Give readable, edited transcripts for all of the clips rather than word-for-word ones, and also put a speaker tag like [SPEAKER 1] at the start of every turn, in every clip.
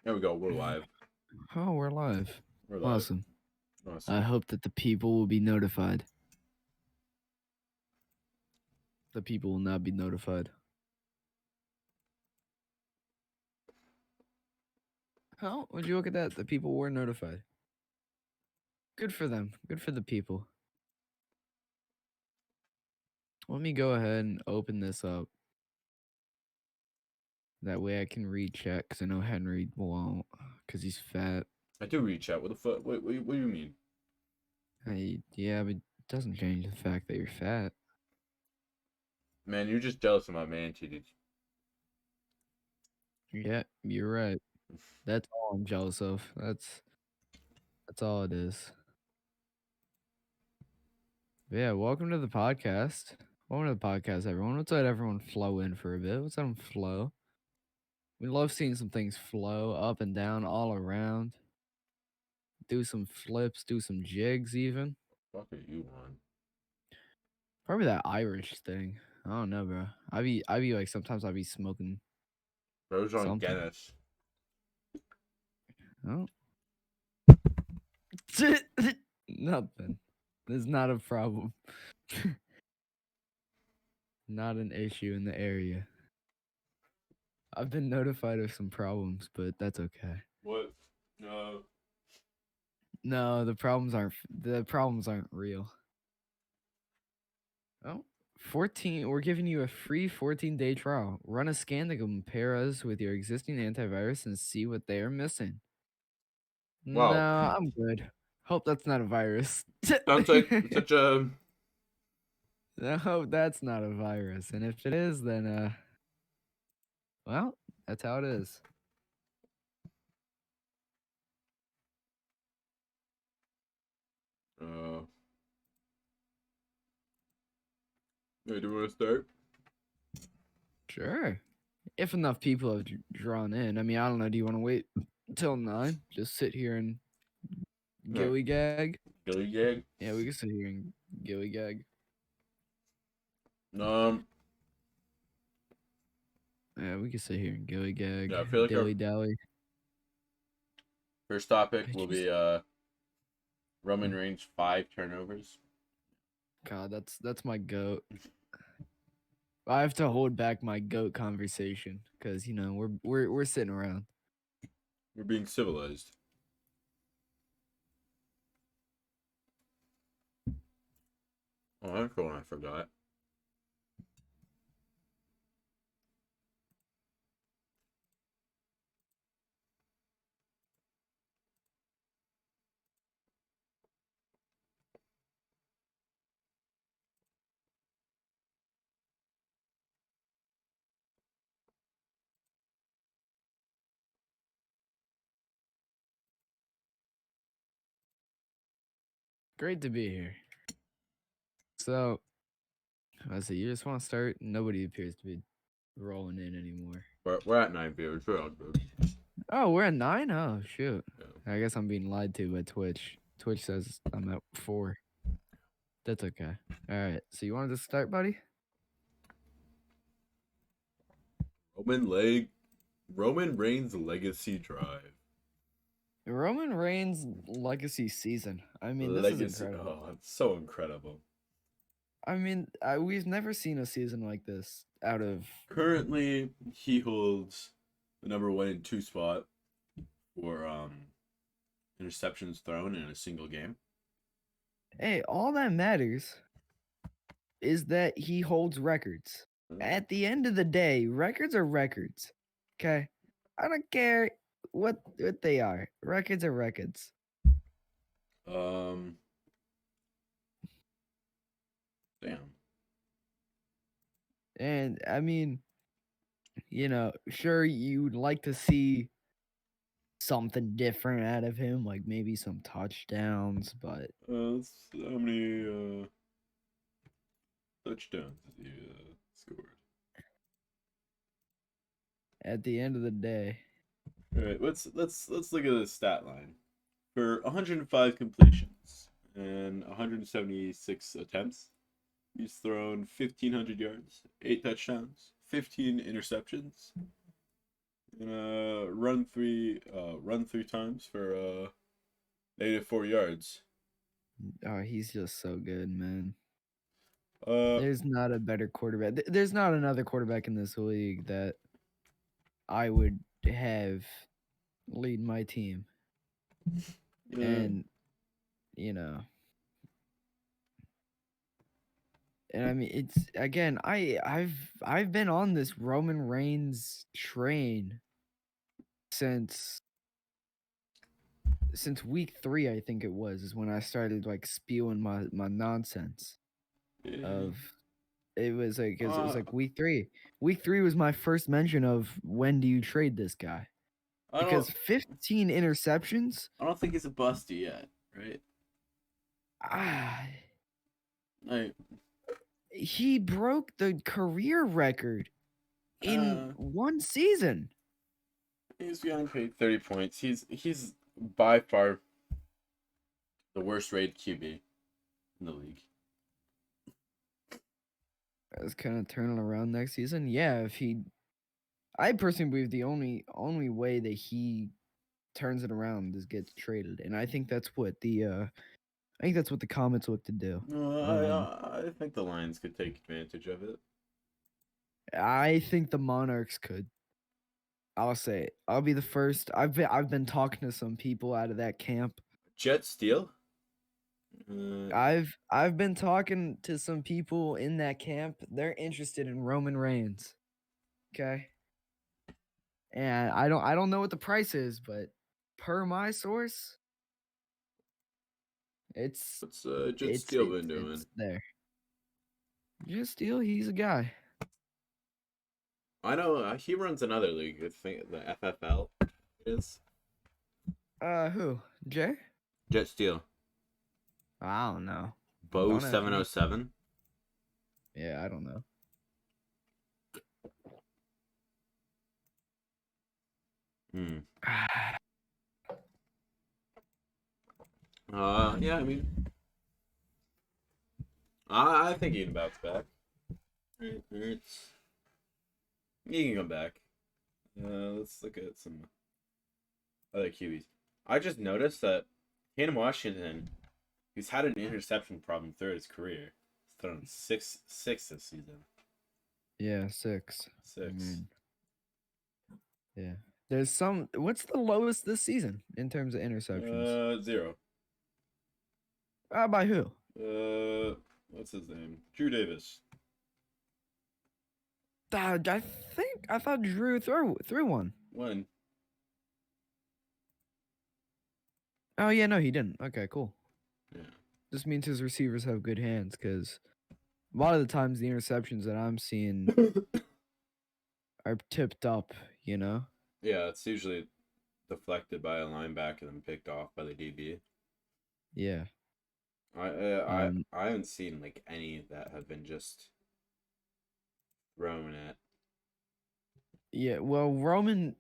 [SPEAKER 1] There we go. We're live.
[SPEAKER 2] Oh, we're live.
[SPEAKER 1] We're live.
[SPEAKER 2] Awesome.
[SPEAKER 1] Awesome.
[SPEAKER 2] I hope that the people will be notified. The people will not be notified. Oh, would you look at that? The people were notified. Good for them. Good for the people. Let me go ahead and open this up. That way I can recheck, because I know Henry won't, because he's fat.
[SPEAKER 1] I do reach out. What the fuck? What do you mean?
[SPEAKER 2] Yeah, but it doesn't change the fact that you're fat.
[SPEAKER 1] Man, you're just jealous of my man titties.
[SPEAKER 2] Yeah, you're right. That's all I'm jealous of. That's all it is. But yeah, welcome to the podcast. Welcome to the podcast, everyone. Let's let everyone flow in for a bit. Let's let them flow. We love seeing some things flow up and down all around. Do some flips, do some jigs even.
[SPEAKER 1] Fuck are you on?
[SPEAKER 2] Probably that Irish thing. I don't know, bro. I be like sometimes I be smoking
[SPEAKER 1] Bro's on
[SPEAKER 2] something.
[SPEAKER 1] Guinness.
[SPEAKER 2] Oh. Nothing. There's not a problem. Not an issue in the area. I've been notified of some problems, but that's okay.
[SPEAKER 1] What? No.
[SPEAKER 2] No, the problems aren't real. Oh, 14. We're giving you a free 14-day trial. Run a scan to compare us with your existing antivirus and see what they are missing. No,
[SPEAKER 1] Wow.
[SPEAKER 2] I'm good. Hope that's not a virus.
[SPEAKER 1] Sounds like such a.
[SPEAKER 2] I hope that's not a virus. And if it is, then well, that's how it is.
[SPEAKER 1] Hey, do you want to start?
[SPEAKER 2] Sure. If enough people have drawn in. I mean, I don't know. Do you want to wait till 9? Just sit here and gilly gag?
[SPEAKER 1] Gilly gag?
[SPEAKER 2] Yeah, we can sit here and gilly gag.
[SPEAKER 1] Um.
[SPEAKER 2] Yeah, we can sit here and gilly gag.
[SPEAKER 1] Yeah, I feel like
[SPEAKER 2] dilly
[SPEAKER 1] our
[SPEAKER 2] dally.
[SPEAKER 1] first topic
[SPEAKER 2] Did
[SPEAKER 1] will
[SPEAKER 2] you
[SPEAKER 1] be Roman Reigns 5 turnovers.
[SPEAKER 2] God, that's my goat. I have to hold back my goat conversation because we're sitting around.
[SPEAKER 1] We're being civilized. Oh, that's the one I forgot.
[SPEAKER 2] Great to be here. So, I see you just want to start. Nobody appears to be rolling in anymore.
[SPEAKER 1] We're at 9 viewers. We're all good.
[SPEAKER 2] Oh, we're at 9. Oh shoot!
[SPEAKER 1] Yeah.
[SPEAKER 2] I guess I'm being lied to by Twitch. Twitch says I'm at 4. That's okay. All right. So you wanted to start, buddy?
[SPEAKER 1] Roman Reigns legacy drive.
[SPEAKER 2] Roman Reigns legacy season. I mean, this is incredible.
[SPEAKER 1] Oh, it's so incredible.
[SPEAKER 2] I mean, we've never seen a season like this out of.
[SPEAKER 1] Currently, he holds the number 1 and 2 spot for interceptions thrown in a single game.
[SPEAKER 2] Hey, all that matters is that he holds records. At the end of the day, records are records. Okay? I don't care what they are. Records are records.
[SPEAKER 1] Damn.
[SPEAKER 2] And I mean, sure you'd like to see something different out of him, like maybe some touchdowns, but
[SPEAKER 1] How many touchdowns has he scored?
[SPEAKER 2] at the end of the day,
[SPEAKER 1] All right, let's look at the stat line. For 105 completions and 176 attempts, he's thrown 1,500 yards, 8 touchdowns, 15 interceptions, and run three times for -4 yards.
[SPEAKER 2] Oh, he's just so good, man.
[SPEAKER 1] Uh,
[SPEAKER 2] There's not a better quarterback. There's not another quarterback in this league that I would have lead my team.
[SPEAKER 1] yeah,
[SPEAKER 2] And, you know, and I mean it's again, I've been on this Roman Reigns train since week 3, I think it was, is when I started like spewing my nonsense
[SPEAKER 1] yeah.
[SPEAKER 2] of it was
[SPEAKER 1] Uh,
[SPEAKER 2] like week 3. Week 3 was my first mention of when do you trade this guy?
[SPEAKER 1] I
[SPEAKER 2] Because
[SPEAKER 1] don't
[SPEAKER 2] 15 interceptions,
[SPEAKER 1] I don't think he's a busty yet, right?
[SPEAKER 2] ah,
[SPEAKER 1] Like,
[SPEAKER 2] he broke the career record in
[SPEAKER 1] uh,
[SPEAKER 2] one season.
[SPEAKER 1] he's getting paid 30 points. He's by far the worst rated QB in the league.
[SPEAKER 2] It's kind of turning around next season. Yeah, if he, I personally believe the only way that he turns it around is gets traded, and I think that's what the Comets look to do.
[SPEAKER 1] No,
[SPEAKER 2] Um,
[SPEAKER 1] I think the Lions could take advantage of it.
[SPEAKER 2] I think the Monarchs could. I'll say it. I'll be the first. I've been talking to some people out of that camp.
[SPEAKER 1] Jet Steel? Uh,
[SPEAKER 2] I've been talking to some people in that camp. They're interested in Roman Reigns. Okay. And I don't know what the price is, but per my source, it's
[SPEAKER 1] what's Jet Steel been doing?
[SPEAKER 2] it's there. Just Steele, he's a guy.
[SPEAKER 1] I know he runs another league. I think the FFL is
[SPEAKER 2] Who? Jay?
[SPEAKER 1] Jet Steel.
[SPEAKER 2] I don't know.
[SPEAKER 1] Bo
[SPEAKER 2] Don't ask me.
[SPEAKER 1] 707.
[SPEAKER 2] Yeah, I don't know.
[SPEAKER 1] Hmm. Yeah. I mean, I think he can bounce back. It's he can come back. Let's look at some other QBs. I just noticed that Hannah Washington, he's had an interception problem throughout his career. He's thrown six this season.
[SPEAKER 2] Yeah, 6. I
[SPEAKER 1] Six.
[SPEAKER 2] mean, yeah. There's some. What's the lowest this season in terms of interceptions?
[SPEAKER 1] 0.
[SPEAKER 2] By who?
[SPEAKER 1] What's his name? Drew Davis.
[SPEAKER 2] I thought Drew threw one.
[SPEAKER 1] When?
[SPEAKER 2] Oh yeah, no, he didn't. Okay, cool.
[SPEAKER 1] Yeah.
[SPEAKER 2] This means his receivers have good hands because a lot of the times the interceptions that I'm seeing are tipped up. You know.
[SPEAKER 1] Yeah, it's usually deflected by a linebacker and then picked off by the DB.
[SPEAKER 2] Yeah.
[SPEAKER 1] I
[SPEAKER 2] Um.
[SPEAKER 1] haven't seen like any that have been just thrown at.
[SPEAKER 2] Yeah. Well, Roman.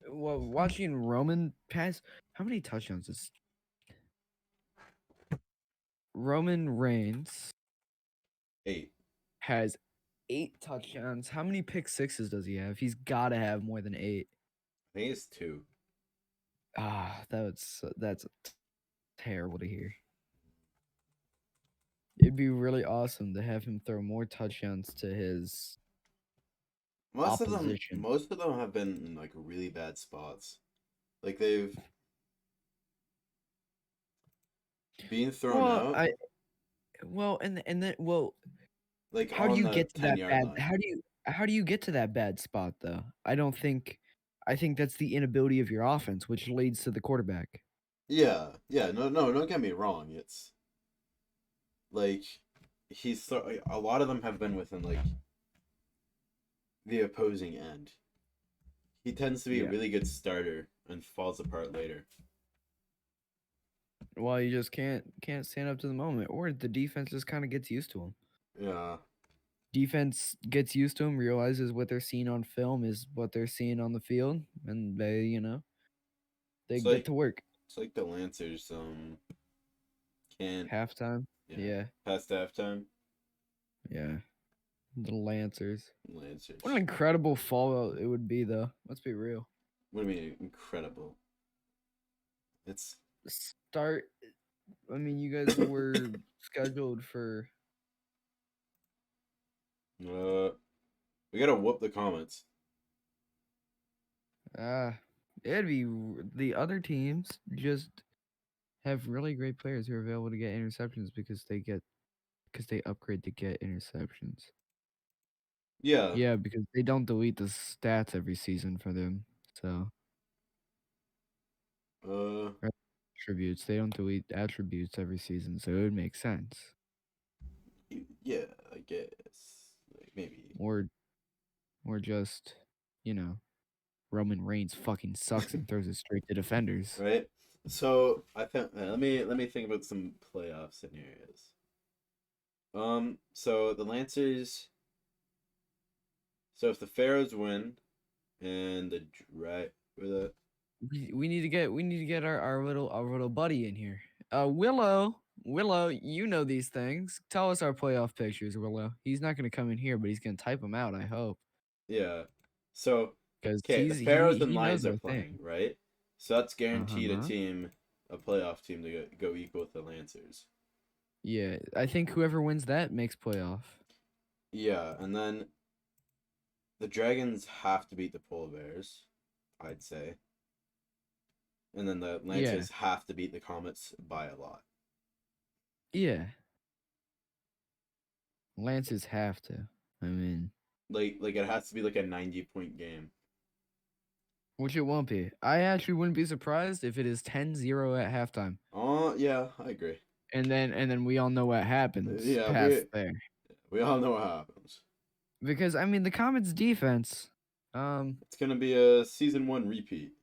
[SPEAKER 2] Well, watching Roman pass, how many touchdowns is Roman Reigns
[SPEAKER 1] 8.
[SPEAKER 2] has 8 touchdowns. How many pick sixes does he have? He's got to have more than 8.
[SPEAKER 1] I think it's 2.
[SPEAKER 2] That's terrible to hear. It'd be really awesome to have him throw more touchdowns to his opposition.
[SPEAKER 1] Most of them have been in like really bad spots. Like they've been thrown
[SPEAKER 2] Well,
[SPEAKER 1] out
[SPEAKER 2] and then well,
[SPEAKER 1] like
[SPEAKER 2] how do
[SPEAKER 1] on
[SPEAKER 2] you
[SPEAKER 1] the
[SPEAKER 2] get to that
[SPEAKER 1] 10-yard
[SPEAKER 2] bad?
[SPEAKER 1] line.
[SPEAKER 2] How do you get to that bad spot though? I think that's the inability of your offense, which leads to the quarterback.
[SPEAKER 1] Yeah, yeah. No, no. Don't get me wrong. It's like a lot of them have been within like the opposing end. He tends to be a
[SPEAKER 2] Yeah.
[SPEAKER 1] really good starter and falls apart later.
[SPEAKER 2] Well, you just can't stand up to the moment, or the defense just kind of gets used to him.
[SPEAKER 1] Yeah.
[SPEAKER 2] Defense gets used to him, realizes what they're seeing on film is what they're seeing on the field, and they
[SPEAKER 1] It's
[SPEAKER 2] get
[SPEAKER 1] like
[SPEAKER 2] to work.
[SPEAKER 1] it's like the Lancers can't
[SPEAKER 2] Halftime.
[SPEAKER 1] yeah
[SPEAKER 2] Yeah.
[SPEAKER 1] past halftime.
[SPEAKER 2] Yeah. The Lancers.
[SPEAKER 1] Lancers.
[SPEAKER 2] What an incredible fall it would be, though. Let's be real.
[SPEAKER 1] What do you mean incredible? It's
[SPEAKER 2] Start. I mean, you guys were scheduled for.
[SPEAKER 1] we gotta whoop the Comets.
[SPEAKER 2] It'd be the other teams just have really great players who are available to get interceptions because they upgrade to get interceptions.
[SPEAKER 1] Yeah.
[SPEAKER 2] Yeah, because they don't delete the stats every season for them. So
[SPEAKER 1] Uh.
[SPEAKER 2] attributes, they don't delete attributes every season, so it would make sense.
[SPEAKER 1] Yeah, I guess. Like, maybe.
[SPEAKER 2] Or just, Roman Reigns fucking sucks and throws it straight to defenders.
[SPEAKER 1] Right. So I think let me think about some playoff scenarios. So the Lancers. So if the Pharaohs win, and the right with the
[SPEAKER 2] We need to get our little buddy in here. Willow, you know these things. Tell us our playoff pictures, Willow. He's not gonna come in here, but he's gonna type them out. I hope,
[SPEAKER 1] yeah. So
[SPEAKER 2] because
[SPEAKER 1] okay, the Pharaohs and
[SPEAKER 2] he knows
[SPEAKER 1] Lions are
[SPEAKER 2] our
[SPEAKER 1] playing,
[SPEAKER 2] thing.
[SPEAKER 1] right? So that's guaranteed
[SPEAKER 2] Uh-huh.
[SPEAKER 1] a playoff team to go equal with the Lancers.
[SPEAKER 2] Yeah, I think whoever wins that makes playoff.
[SPEAKER 1] Yeah, and then the Dragons have to beat the Polar Bears, I'd say. And then the
[SPEAKER 2] Yeah,
[SPEAKER 1] Lancers have to beat the Comets by a lot.
[SPEAKER 2] yeah. Lancers have to. I mean,
[SPEAKER 1] Like it has to be like a 90-point game.
[SPEAKER 2] which it won't be. I actually wouldn't be surprised if it is 10-0 at halftime.
[SPEAKER 1] Oh, yeah, I agree.
[SPEAKER 2] And then we all know what happens
[SPEAKER 1] Yeah,
[SPEAKER 2] past there.
[SPEAKER 1] we all know what happens.
[SPEAKER 2] Because I mean the Comets defense,
[SPEAKER 1] It's gonna be a season 1 repeat.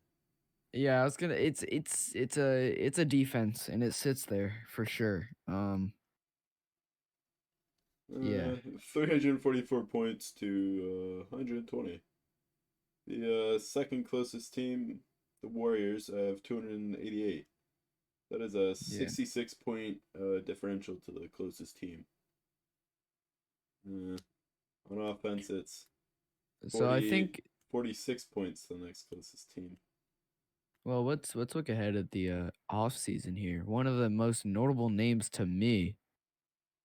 [SPEAKER 2] yeah, I was gonna it's a defense and it sits there for sure. Yeah.
[SPEAKER 1] 344 points to 120. The second closest team, the Warriors, have 288. That is a
[SPEAKER 2] Yeah.
[SPEAKER 1] 66-point differential to the closest team. On offense, it's 40,
[SPEAKER 2] So I think
[SPEAKER 1] 46 points to the next closest team.
[SPEAKER 2] well let's look ahead at the off season here. One of the most notable names to me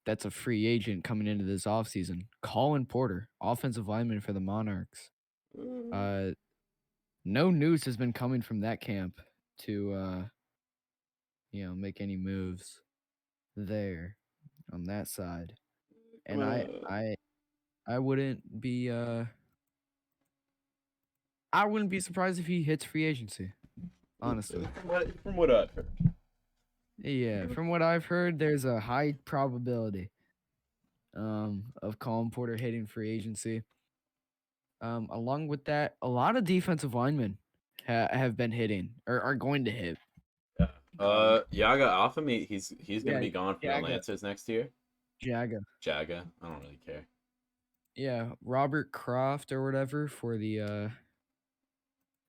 [SPEAKER 2] that's a free agent coming into this offseason, Colin Porter, offensive lineman for the Monarchs.
[SPEAKER 1] Uh,
[SPEAKER 2] No news has been coming from that camp to make any moves there on that side. And I wouldn't be I wouldn't be surprised if he hits free agency. Honestly.
[SPEAKER 1] from what I've heard.
[SPEAKER 2] Yeah, from what I've heard, there's a high probability of Colin Porter hitting free agency. Along with that, a lot of defensive linemen have been hitting or are going to hit.
[SPEAKER 1] Yeah. Yaga Alfami, he's gonna
[SPEAKER 2] Yeah,
[SPEAKER 1] be gone from the
[SPEAKER 2] Jaga.
[SPEAKER 1] Lancers next year.
[SPEAKER 2] Jaga.
[SPEAKER 1] Jaga, I don't really care.
[SPEAKER 2] Yeah, Robert Kraft or whatever for the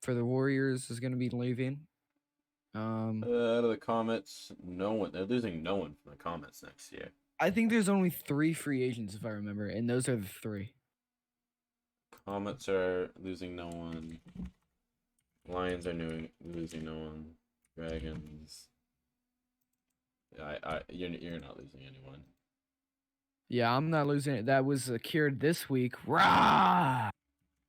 [SPEAKER 2] Warriors is going to be leaving.
[SPEAKER 1] Out of the Comets, no one. They're losing no one from the Comets next year.
[SPEAKER 2] I think there's only 3 free agents if I remember, and those are the 3.
[SPEAKER 1] Comets are losing no one. Lions are losing no one. Dragons. You're not losing anyone.
[SPEAKER 2] Yeah, I'm not losing it. That was secured this week. Rah!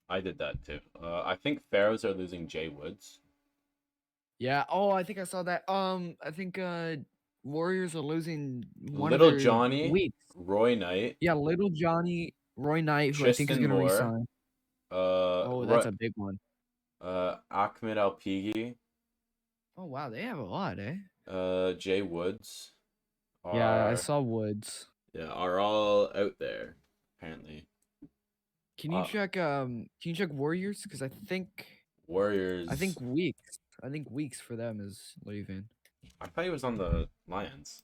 [SPEAKER 1] I did that too. I think Pharaohs are losing Jay Woods.
[SPEAKER 2] Yeah. Oh, I think I saw that. I think Warriors are losing one
[SPEAKER 1] Little
[SPEAKER 2] of their
[SPEAKER 1] Johnny,
[SPEAKER 2] weeks.
[SPEAKER 1] Roy Knight.
[SPEAKER 2] Yeah, Little Johnny, Roy Knight, who I think is
[SPEAKER 1] Tristan
[SPEAKER 2] going to
[SPEAKER 1] Moore.
[SPEAKER 2] resign. Oh, that's a big one.
[SPEAKER 1] Ahmed Alpigi.
[SPEAKER 2] Oh wow, they have a lot, eh?
[SPEAKER 1] Jay Woods.
[SPEAKER 2] Yeah, I saw Woods.
[SPEAKER 1] Yeah, are all out there apparently.
[SPEAKER 2] Can you check Warriors? Because I think
[SPEAKER 1] Warriors.
[SPEAKER 2] Weeks for them is leaving.
[SPEAKER 1] I thought he was on the Lions.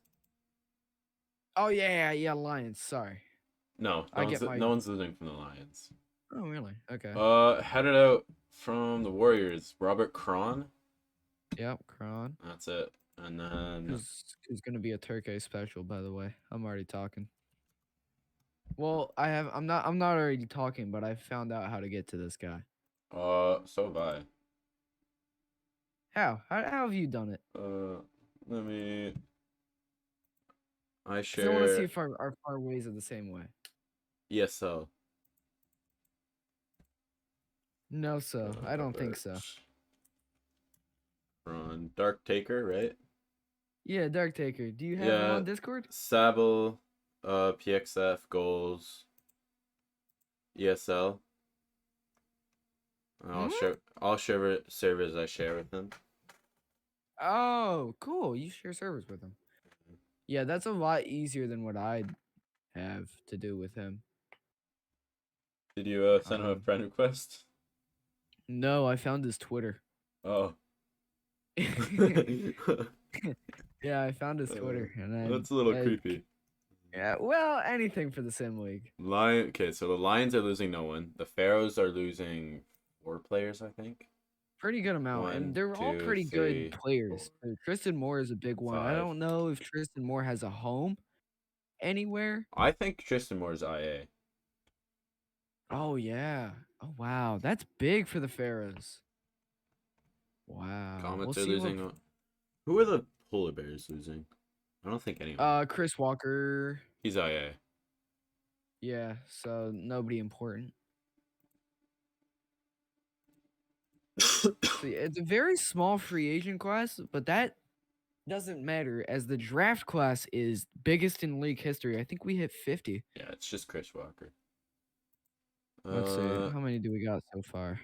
[SPEAKER 2] Oh yeah, Lions. Sorry.
[SPEAKER 1] No one's losing from the Lions.
[SPEAKER 2] Oh really? Okay.
[SPEAKER 1] Headed out from the Warriors, Robert Cron.
[SPEAKER 2] Yep, Cron.
[SPEAKER 1] That's it. And then
[SPEAKER 2] Who's gonna be a Turkey special, by the way. I'm already talking. Well, I'm not already talking, but I found out how to get to this guy.
[SPEAKER 1] So have I.
[SPEAKER 2] How have you done it?
[SPEAKER 1] Let me. I
[SPEAKER 2] Because I want to see
[SPEAKER 1] share
[SPEAKER 2] if our ways are the same way.
[SPEAKER 1] ESL.
[SPEAKER 2] No, so I don't think so.
[SPEAKER 1] We're on Dark Taker, right?
[SPEAKER 2] Yeah, Dark Taker. Do you have him
[SPEAKER 1] Yeah.
[SPEAKER 2] on Discord?
[SPEAKER 1] Sable, PXF, goals, ESL. I'll
[SPEAKER 2] Hmm?
[SPEAKER 1] share. I'll share servers I share with him.
[SPEAKER 2] Oh, cool. You share servers with him. Yeah, that's a lot easier than what I'd have to do with him.
[SPEAKER 1] Did you send him a
[SPEAKER 2] Um,
[SPEAKER 1] friend request?
[SPEAKER 2] no, I found his Twitter.
[SPEAKER 1] Oh.
[SPEAKER 2] Yeah, I found his Twitter, and
[SPEAKER 1] That's a little
[SPEAKER 2] then
[SPEAKER 1] creepy.
[SPEAKER 2] yeah, well, anything for the Sim League.
[SPEAKER 1] Lion. Okay, so the Lions are losing no one. The Pharaohs are losing 4 players, I think.
[SPEAKER 2] Pretty good amount, and
[SPEAKER 1] One,
[SPEAKER 2] they're all
[SPEAKER 1] two,
[SPEAKER 2] pretty good
[SPEAKER 1] 3, 4,
[SPEAKER 2] players. Tristan Moore is a big one. I
[SPEAKER 1] 5.
[SPEAKER 2] don't know if Tristan Moore has a home anywhere.
[SPEAKER 1] I think Tristan Moore's IA.
[SPEAKER 2] Oh yeah. Oh wow, that's big for the Pharaohs. Wow. We'll
[SPEAKER 1] Comets are
[SPEAKER 2] see what
[SPEAKER 1] losing. Who are the polar bears losing? I don't think anyone.
[SPEAKER 2] Chris Walker.
[SPEAKER 1] He's IA.
[SPEAKER 2] Yeah, so nobody important. So yeah, it's a very small free agent class, but that doesn't matter as the draft class is biggest in league history. I think we hit 50.
[SPEAKER 1] Yeah, it's just Chris Walker.
[SPEAKER 2] Let's see. How many do we got so far?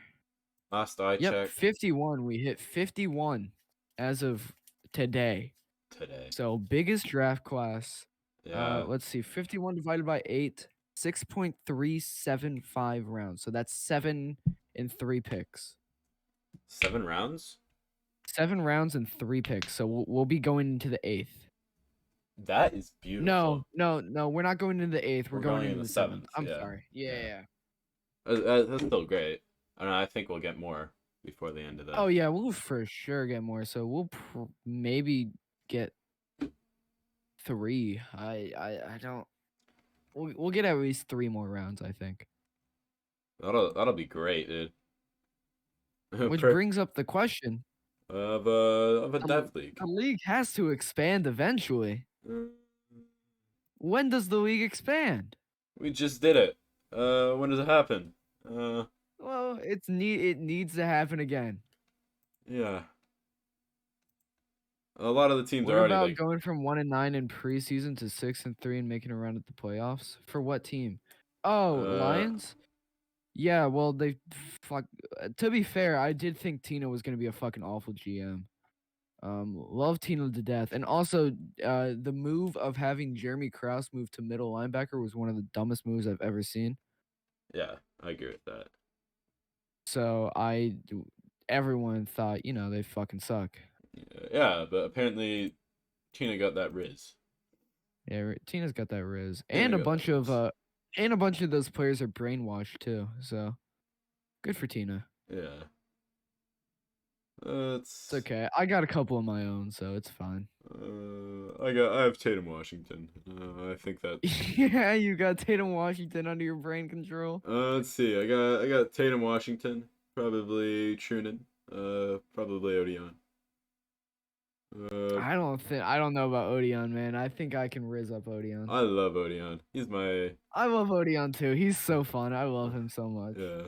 [SPEAKER 1] Last I
[SPEAKER 2] Yep,
[SPEAKER 1] checked
[SPEAKER 2] 51. We hit 51 as of today.
[SPEAKER 1] today.
[SPEAKER 2] So biggest draft class.
[SPEAKER 1] Yeah,
[SPEAKER 2] Let's see. 51 divided by 8, 6.375 rounds. So that's 7 and 3 picks.
[SPEAKER 1] 7 rounds.
[SPEAKER 2] 7 rounds and 3 picks. So we'll be going into the 8th.
[SPEAKER 1] That is beautiful.
[SPEAKER 2] No. We're not going into the 8th. We're going
[SPEAKER 1] in
[SPEAKER 2] into
[SPEAKER 1] the
[SPEAKER 2] the 7th.
[SPEAKER 1] 7th.
[SPEAKER 2] I'm
[SPEAKER 1] Yeah.
[SPEAKER 2] sorry. Yeah.
[SPEAKER 1] That's still great. I think we'll get more before the end of that.
[SPEAKER 2] Oh yeah, we'll for sure get more. So we'll maybe get 3. I don't. We'll get at least 3 more rounds, I think.
[SPEAKER 1] That'll be great, dude.
[SPEAKER 2] Which brings up the question
[SPEAKER 1] of a dev league.
[SPEAKER 2] the league has to expand eventually.
[SPEAKER 1] Mm,
[SPEAKER 2] When does the league expand?
[SPEAKER 1] We just did it. When does it happen?
[SPEAKER 2] Well, it needs to happen again.
[SPEAKER 1] Yeah. A lot of the teams
[SPEAKER 2] What
[SPEAKER 1] are already
[SPEAKER 2] about
[SPEAKER 1] like.
[SPEAKER 2] going from 1-9 in preseason to 6-3 and making a run at the playoffs? For what team? Oh, Lions? Yeah, well, they fuck. To be fair, I did think Tina was gonna be a fucking awful GM. Love Tina to death, and also, the move of having Jeremy Krause move to middle linebacker was one of the dumbest moves I've ever seen.
[SPEAKER 1] Yeah, I agree with that.
[SPEAKER 2] So everyone thought, they fucking suck.
[SPEAKER 1] Yeah, but apparently Tina got that Riz.
[SPEAKER 2] Yeah, Tina's got that riz,
[SPEAKER 1] Tina
[SPEAKER 2] and a
[SPEAKER 1] got that
[SPEAKER 2] bunch
[SPEAKER 1] Riz.
[SPEAKER 2] of those players are brainwashed too. So good for Tina.
[SPEAKER 1] Yeah.
[SPEAKER 2] It's okay. I got a couple of my own, so it's fine.
[SPEAKER 1] I have Tatum Washington. I think that.
[SPEAKER 2] Yeah, you got Tatum Washington under your brain control.
[SPEAKER 1] Let's see. I got Tatum Washington, probably Trunan, probably Odion.
[SPEAKER 2] I don't know about Odion, man. I think I can riz up Odion.
[SPEAKER 1] I love Odion. He's my.
[SPEAKER 2] I love Odion too. He's so fun. I love him so much.
[SPEAKER 1] Yeah.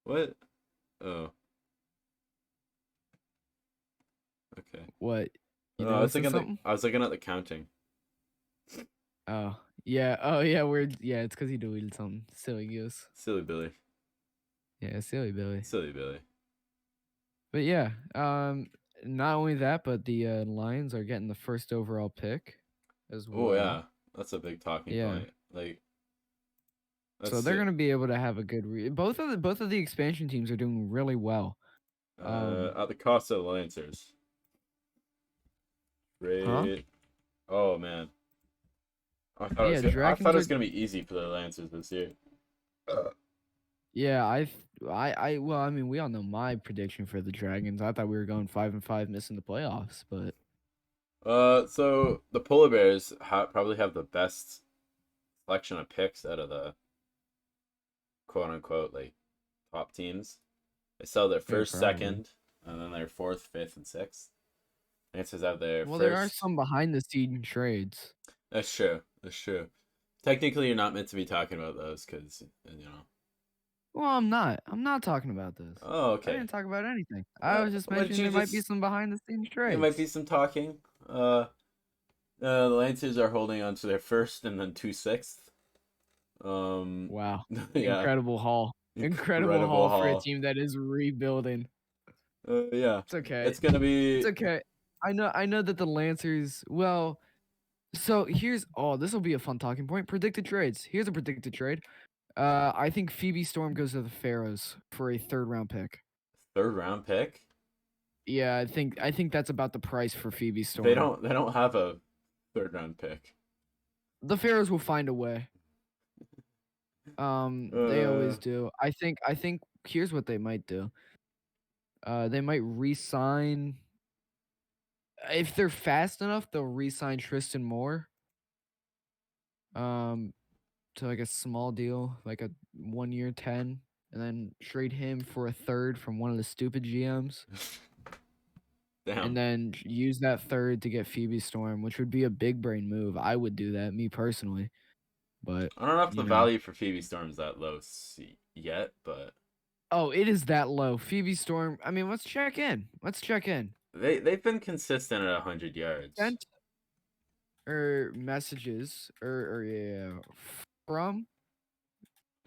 [SPEAKER 1] What? Oh. Okay.
[SPEAKER 2] What? You
[SPEAKER 1] I was
[SPEAKER 2] noticing
[SPEAKER 1] looking at
[SPEAKER 2] something?
[SPEAKER 1] I was looking at the counting.
[SPEAKER 2] Oh yeah. Oh yeah. It's because he deleted something. Silly goose.
[SPEAKER 1] Silly Billy.
[SPEAKER 2] Yeah, silly Billy.
[SPEAKER 1] Silly Billy.
[SPEAKER 2] But yeah, not only that, but the Lions are getting the first overall pick as well.
[SPEAKER 1] Oh yeah, that's a big talking point. Like,
[SPEAKER 2] so they're gonna be able to have a good. Both of the expansion teams are doing really well.
[SPEAKER 1] At the cost of the Lancers. Great.
[SPEAKER 2] Huh?
[SPEAKER 1] Oh man. I thought it was gonna be easy for the Lancers this year.
[SPEAKER 2] Yeah, well, I mean, we all know my prediction for the Dragons. I thought we were going 5-5, missing the playoffs, but
[SPEAKER 1] So the Polar Bears probably have the best collection of picks out of the quote unquote like top teams. They sell their
[SPEAKER 2] Yeah,
[SPEAKER 1] first,
[SPEAKER 2] probably.
[SPEAKER 1] second, and then their fourth, fifth, and sixth. Chances have their
[SPEAKER 2] Well, there are
[SPEAKER 1] first.
[SPEAKER 2] some behind the scene trades.
[SPEAKER 1] That's true. That's true. Technically, you're not meant to be talking about those because you know.
[SPEAKER 2] Well, I'm not. I'm not talking about this.
[SPEAKER 1] Oh,
[SPEAKER 2] I
[SPEAKER 1] okay.
[SPEAKER 2] didn't talk about anything. I was just
[SPEAKER 1] Would
[SPEAKER 2] mentioning
[SPEAKER 1] you
[SPEAKER 2] there might be
[SPEAKER 1] just?
[SPEAKER 2] some behind the scenes
[SPEAKER 1] There might be
[SPEAKER 2] trades.
[SPEAKER 1] some talking. The Lancers are holding on to their first and then two sixth. Um,
[SPEAKER 2] Wow.
[SPEAKER 1] yeah,
[SPEAKER 2] Incredible haul. Incredible
[SPEAKER 1] incredible
[SPEAKER 2] haul for a
[SPEAKER 1] haul.
[SPEAKER 2] team that is rebuilding.
[SPEAKER 1] Yeah,
[SPEAKER 2] It's okay.
[SPEAKER 1] it's gonna
[SPEAKER 2] It's
[SPEAKER 1] be
[SPEAKER 2] okay. I know that the Lancers, well, so here's this will be a fun talking point. Predicted trades. Here's a predicted trade. I think Phoebe Storm goes to the Pharaohs for a third round pick.
[SPEAKER 1] third round pick.
[SPEAKER 2] Yeah, I think that's about the price for Phoebe
[SPEAKER 1] They
[SPEAKER 2] Storm.
[SPEAKER 1] don't have a third round pick.
[SPEAKER 2] The Pharaohs will find a way. They
[SPEAKER 1] Uh,
[SPEAKER 2] always do. I think here's what they might do. They might re-sign if they're fast enough, they'll re-sign Tristan Moore. Um, to like a small deal, like a 1 year 10, and then trade him for a third from one of the stupid GMs, and
[SPEAKER 1] damn.
[SPEAKER 2] then use that third to get Phoebe Storm, which would be a big brain move. I would do that, me personally. But
[SPEAKER 1] I don't know if the
[SPEAKER 2] you know,
[SPEAKER 1] value for Phoebe Storm's that low yet, but
[SPEAKER 2] oh, it is that low. Phoebe Storm. I mean, let's check in. Let's check in.
[SPEAKER 1] they've been consistent at 100 yards.
[SPEAKER 2] Sent messages or yeah from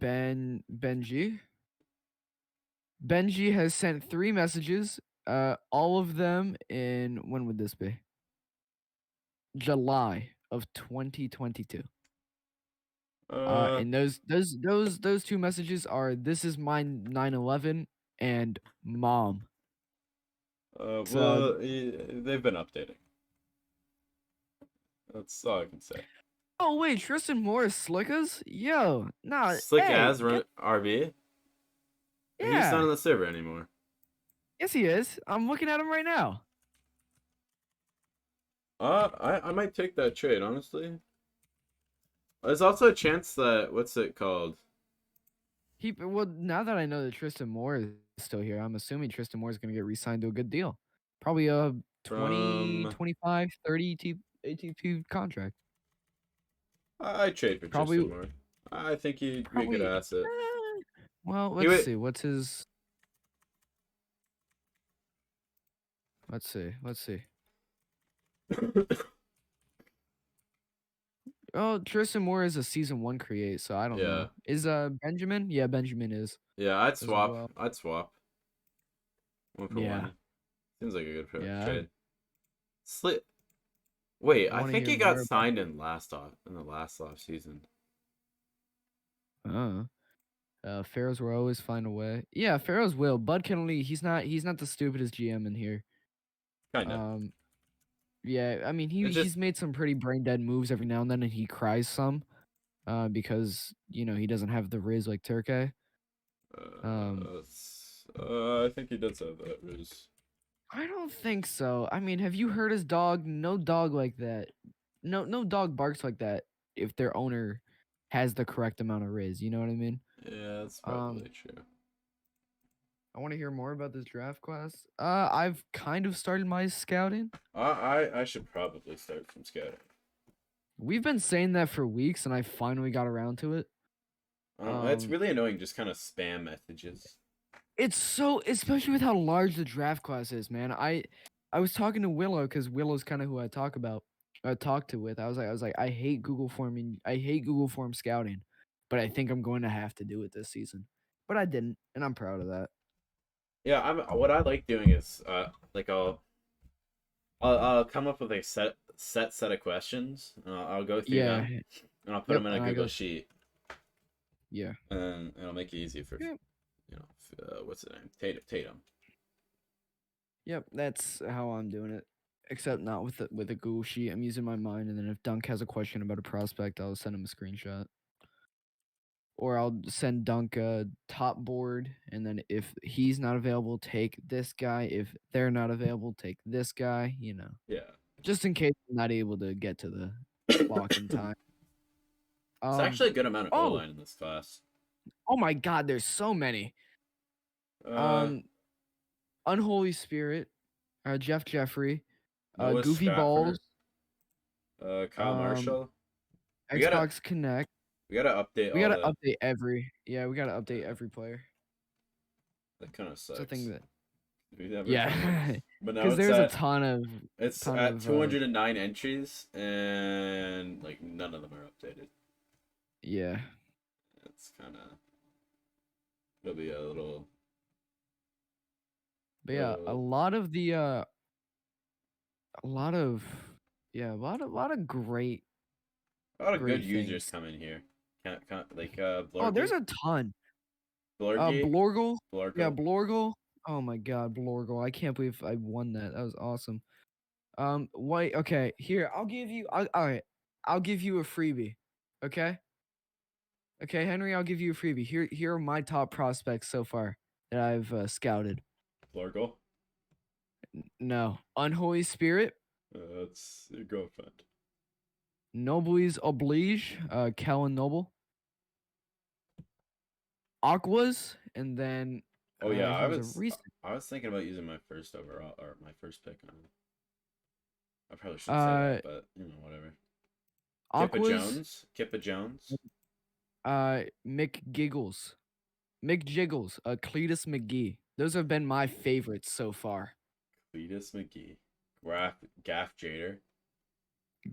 [SPEAKER 2] Benji. Benji has sent 3 messages, all of them in when would this be? July of 2022.
[SPEAKER 1] Uh,
[SPEAKER 2] And those 2 messages are "This is my 9/11" and "Mom." So
[SPEAKER 1] well, they've been updating. That's all I can say.
[SPEAKER 2] oh wait, Tristan Morris Slickers? Yo, nah,
[SPEAKER 1] Slick
[SPEAKER 2] hey,
[SPEAKER 1] as
[SPEAKER 2] get
[SPEAKER 1] RB. He's not
[SPEAKER 2] yeah.
[SPEAKER 1] on the server anymore.
[SPEAKER 2] Yes, he is. I'm looking at him right now.
[SPEAKER 1] I might take that trade honestly. There's also a chance that what's it called?
[SPEAKER 2] Well, now that I know that Tristan Moore is still here, I'm assuming Tristan Moore is going to get re-signed to a good deal. Probably a 20,
[SPEAKER 1] From
[SPEAKER 2] 25, 30 ATP contract.
[SPEAKER 1] I trade for
[SPEAKER 2] Probably,
[SPEAKER 1] Tristan Moore. I think he'd be a good
[SPEAKER 2] probably.
[SPEAKER 1] asset.
[SPEAKER 2] Well,
[SPEAKER 1] He
[SPEAKER 2] let's
[SPEAKER 1] would.
[SPEAKER 2] see. What's his? Let's see. Let's see. Oh, Tristan Moore is a season 1 create, so I don't
[SPEAKER 1] Yeah,
[SPEAKER 2] know. Is Benjamin? Yeah, Benjamin is
[SPEAKER 1] yeah. I'd
[SPEAKER 2] as
[SPEAKER 1] swap.
[SPEAKER 2] well.
[SPEAKER 1] I'd swap one for
[SPEAKER 2] Yeah,
[SPEAKER 1] one. Seems like a good
[SPEAKER 2] yeah.
[SPEAKER 1] trade. Slit. Wait,
[SPEAKER 2] I
[SPEAKER 1] I
[SPEAKER 2] want to
[SPEAKER 1] think
[SPEAKER 2] hear
[SPEAKER 1] he got
[SPEAKER 2] more about
[SPEAKER 1] signed
[SPEAKER 2] this.
[SPEAKER 1] in the last off season.
[SPEAKER 2] Uh, Pharaohs will always find a way. Yeah, Pharaohs will. Bud Kennedy, he's not the stupidest GM in here.
[SPEAKER 1] Kinda.
[SPEAKER 2] Um, yeah, I mean
[SPEAKER 1] It's
[SPEAKER 2] he's
[SPEAKER 1] just
[SPEAKER 2] made some pretty brain dead moves every now and then, and he cries some, because he doesn't have the Riz like Turkey. Um,
[SPEAKER 1] I think he does have that.
[SPEAKER 2] I don't think so. I mean, have you heard his dog? No dog like that. No dog barks like that if their owner has the correct amount of Riz. You know what I mean?
[SPEAKER 1] Yeah, that's
[SPEAKER 2] Um,
[SPEAKER 1] probably true.
[SPEAKER 2] I want to hear more about this draft class. I've kind of started my scouting.
[SPEAKER 1] I should probably start from scouting.
[SPEAKER 2] We've been saying that for weeks, and I finally got around to it.
[SPEAKER 1] It's
[SPEAKER 2] Um,
[SPEAKER 1] really annoying, just kind of spam messages.
[SPEAKER 2] it's so, especially with how large the draft class is, man. I was talking to Willow because Willow's kind of who I talk to with. I was like, I hate Google Form, I hate Google Form scouting, but I think I'm going to have to do it this season. But I didn't, and I'm proud of that.
[SPEAKER 1] Yeah, what I like doing is like I'll come up with a set of questions. And I'll go through
[SPEAKER 2] Yeah.
[SPEAKER 1] them, and I'll put
[SPEAKER 2] Yep.
[SPEAKER 1] them in a
[SPEAKER 2] And I
[SPEAKER 1] Google
[SPEAKER 2] go.
[SPEAKER 1] sheet,
[SPEAKER 2] Yeah.
[SPEAKER 1] and it'll make it easy for
[SPEAKER 2] Yep.
[SPEAKER 1] what's the name Tatum.
[SPEAKER 2] Yep. That's how I'm doing it. Except not with a Google sheet. I'm using my mind, and then if Dunk has a question about a prospect, I'll send him a screenshot. Or I'll send Dunk a top board, and then if he's not available, take this guy. If they're not available, take this guy.
[SPEAKER 1] Yeah.
[SPEAKER 2] Just in case I'm not able to get to the clock in time.
[SPEAKER 1] It's actually a good amount of O
[SPEAKER 2] Oh,
[SPEAKER 1] line in this class.
[SPEAKER 2] oh my God, there's so many.
[SPEAKER 1] Uh,
[SPEAKER 2] Unholy Spirit, Jeff Jeffrey,
[SPEAKER 1] Noah
[SPEAKER 2] Goofy Balls,
[SPEAKER 1] Stafford, Kyle
[SPEAKER 2] um,
[SPEAKER 1] Marshall. We gotta
[SPEAKER 2] Xbox Connect.
[SPEAKER 1] we gotta update
[SPEAKER 2] We
[SPEAKER 1] all
[SPEAKER 2] gotta
[SPEAKER 1] the.
[SPEAKER 2] update we gotta update every player.
[SPEAKER 1] That kind of
[SPEAKER 2] It's a thing
[SPEAKER 1] sucks.
[SPEAKER 2] that,
[SPEAKER 1] We never finally.
[SPEAKER 2] yeah,
[SPEAKER 1] But now
[SPEAKER 2] because there's a ton of,
[SPEAKER 1] it's
[SPEAKER 2] ton
[SPEAKER 1] at
[SPEAKER 2] of,
[SPEAKER 1] 209 entries and like none of them are updated.
[SPEAKER 2] yeah.
[SPEAKER 1] It's kind of it'll be a little.
[SPEAKER 2] But yeah, a lot of the, a lot of, yeah, a lot of great,
[SPEAKER 1] A lot of good
[SPEAKER 2] great
[SPEAKER 1] users
[SPEAKER 2] things.
[SPEAKER 1] come in here. Can't like
[SPEAKER 2] Oh, there's
[SPEAKER 1] Blurgy,
[SPEAKER 2] a ton.
[SPEAKER 1] Blurgy,
[SPEAKER 2] Blorgle. Yeah,
[SPEAKER 1] Blurgle.
[SPEAKER 2] Blorgle. Oh my God, Blorgle. I can't believe I won that. That was awesome. Wait, okay. Here, all right. I'll give you a freebie. Okay? Okay, Henry, I'll give you a freebie. Here are my top prospects so far that I've scouted.
[SPEAKER 1] Blurgle.
[SPEAKER 2] No. Unholy Spirit,
[SPEAKER 1] That's your girlfriend.
[SPEAKER 2] Noblesse Oblige, Kellen Noble, Aquas, and then
[SPEAKER 1] Oh yeah,
[SPEAKER 2] he was a recent.
[SPEAKER 1] I was thinking about using my first overall or my first pick on him. I probably shouldn't say
[SPEAKER 2] Uh,
[SPEAKER 1] that, but you know, whatever.
[SPEAKER 2] Aquas,
[SPEAKER 1] Kippa Jones.
[SPEAKER 2] Mick Giggles, Mick Jiggles, Cletus McGee. Those have been my favorites so far.
[SPEAKER 1] Cletus McGee. Gaff Jader.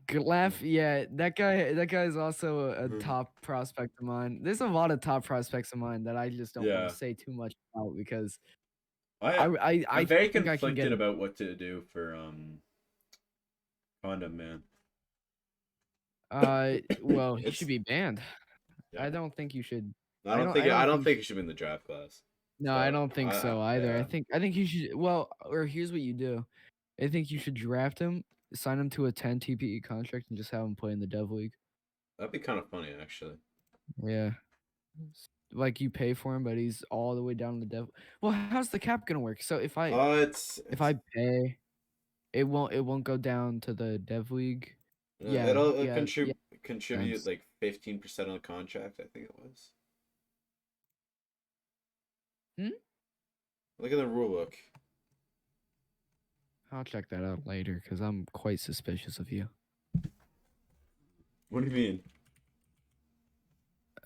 [SPEAKER 2] Glaff, yeah, that guy is also a top prospect of mine. There's a lot of top prospects of mine that I just don't want
[SPEAKER 1] Yeah.
[SPEAKER 2] to say too much about because
[SPEAKER 1] I'm
[SPEAKER 2] I
[SPEAKER 1] very
[SPEAKER 2] think I can get
[SPEAKER 1] conflicted
[SPEAKER 2] him.
[SPEAKER 1] about what to do for Condom Man.
[SPEAKER 2] Well, he should
[SPEAKER 1] It's
[SPEAKER 2] be banned.
[SPEAKER 1] yeah.
[SPEAKER 2] I don't think you should.
[SPEAKER 1] I don't think he should be in the draft class.
[SPEAKER 2] No, I
[SPEAKER 1] So
[SPEAKER 2] don't think so either.
[SPEAKER 1] yeah.
[SPEAKER 2] I think you should. Well, or here's what you do. I think you should draft him, sign him to a 10 TPE contract, and just have him play in the Dev League.
[SPEAKER 1] That'd be kind of funny actually.
[SPEAKER 2] Yeah. Like you pay for him, but he's all the way down in the Dev. Well, how's the cap gonna work? So if
[SPEAKER 1] It's
[SPEAKER 2] if I pay, it won't go down to the Dev League. Yeah,
[SPEAKER 1] it'll
[SPEAKER 2] yeah, yeah.
[SPEAKER 1] contribute
[SPEAKER 2] Sense.
[SPEAKER 1] like 15% of the contract, I think it was.
[SPEAKER 2] Hmm?
[SPEAKER 1] Look at the rule book.
[SPEAKER 2] I'll check that out later because I'm quite suspicious of you.
[SPEAKER 1] What do you mean?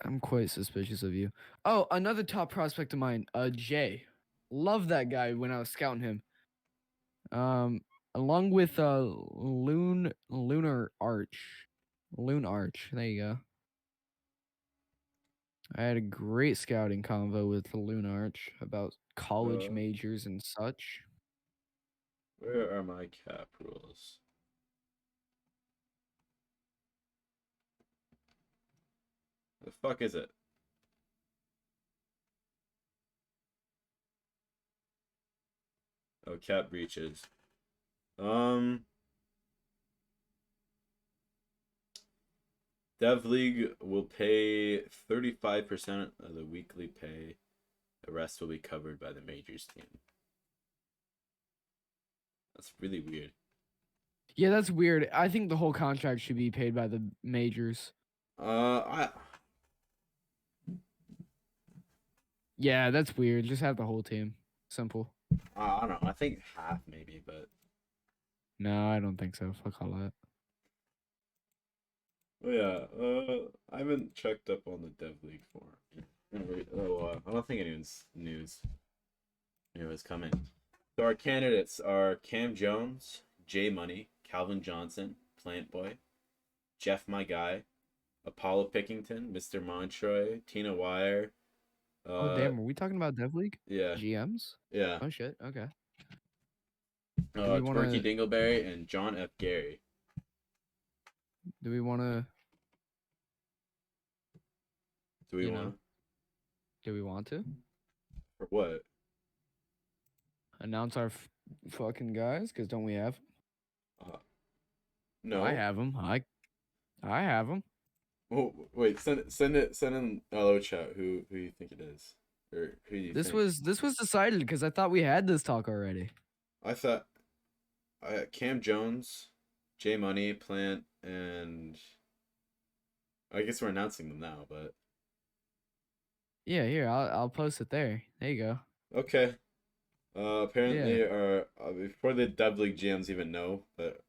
[SPEAKER 2] I'm quite suspicious of you. Oh, another top prospect of mine, Jay. Love that guy when I was scouting him. Along with Lunar Arch. Loon Arch. There you go. I had a great scouting convo with Loon Arch about college majors and such.
[SPEAKER 1] Where are my cap rules? The fuck is it? Oh, cap breaches. Dev League will pay 35% of the weekly pay. The rest will be covered by the majors team. That's really weird.
[SPEAKER 2] Yeah, that's weird. I think the whole contract should be paid by the majors.
[SPEAKER 1] I
[SPEAKER 2] Yeah, that's weird. Just have the whole team. Simple.
[SPEAKER 1] I don't know. I think half maybe, but
[SPEAKER 2] No, I don't think so. Fuck all that.
[SPEAKER 1] oh yeah. I haven't checked up on the Dev League for I don't think anyone's coming. So our candidates are Cam Jones, Jay Money, Calvin Johnson, Plant Boy, Jeff My Guy, Apollo Pickington, Mr. Montroy, Tina Wire.
[SPEAKER 2] Oh damn, are we talking about Dev League?
[SPEAKER 1] Yeah,
[SPEAKER 2] GMs?
[SPEAKER 1] yeah.
[SPEAKER 2] Oh shit. Okay. Do we want
[SPEAKER 1] Twerky
[SPEAKER 2] to?
[SPEAKER 1] Dingleberry and John F. Gary.
[SPEAKER 2] Do we want to?
[SPEAKER 1] Do we want
[SPEAKER 2] Do we want to
[SPEAKER 1] for what?
[SPEAKER 2] announce our fucking guys? Cause don't we have?
[SPEAKER 1] No.
[SPEAKER 2] I have them. I have them.
[SPEAKER 1] Oh wait, send in hello chat. Who you think it is, or who do you
[SPEAKER 2] This
[SPEAKER 1] think?
[SPEAKER 2] was decided because I thought we had this talk already.
[SPEAKER 1] I thought Cam Jones, J Money, Plant, and I guess we're announcing them now, but
[SPEAKER 2] Yeah, here, I'll post it there. There you go.
[SPEAKER 1] okay.
[SPEAKER 2] Yeah.
[SPEAKER 1] Apparently, before the Dub League GMs even know, but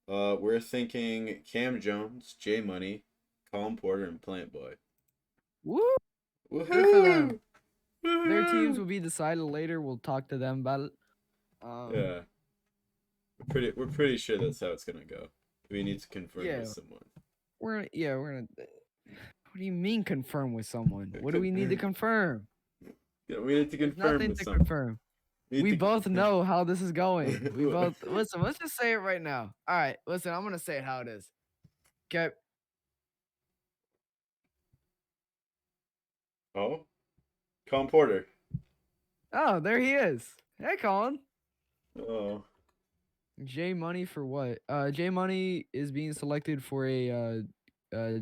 [SPEAKER 1] we're thinking Cam Jones, J Money, Colin Porter, and Plant Boy.
[SPEAKER 2] Woo! Good for them.
[SPEAKER 1] Woohoo!
[SPEAKER 2] Their teams
[SPEAKER 1] Woohoo!
[SPEAKER 2] will be decided later. We'll talk to them about it.
[SPEAKER 1] Yeah, we're pretty sure that's how it's gonna go. We need to confirm with
[SPEAKER 2] Yeah,
[SPEAKER 1] someone.
[SPEAKER 2] we're gonna. What do you mean confirm with someone? What do we need to confirm?
[SPEAKER 1] Yeah, we need to
[SPEAKER 2] There's
[SPEAKER 1] confirm
[SPEAKER 2] nothing
[SPEAKER 1] with
[SPEAKER 2] to
[SPEAKER 1] someone.
[SPEAKER 2] confirm.
[SPEAKER 1] We
[SPEAKER 2] We
[SPEAKER 1] need
[SPEAKER 2] both
[SPEAKER 1] to.
[SPEAKER 2] know how this is going. We both listen. Let's just say it right now. All right, listen. I'm gonna say it how it is. Okay.
[SPEAKER 1] Oh, Colin Porter.
[SPEAKER 2] Oh, there he is. Hey, Colin.
[SPEAKER 1] Oh,
[SPEAKER 2] J Money for what? J Money is being selected for a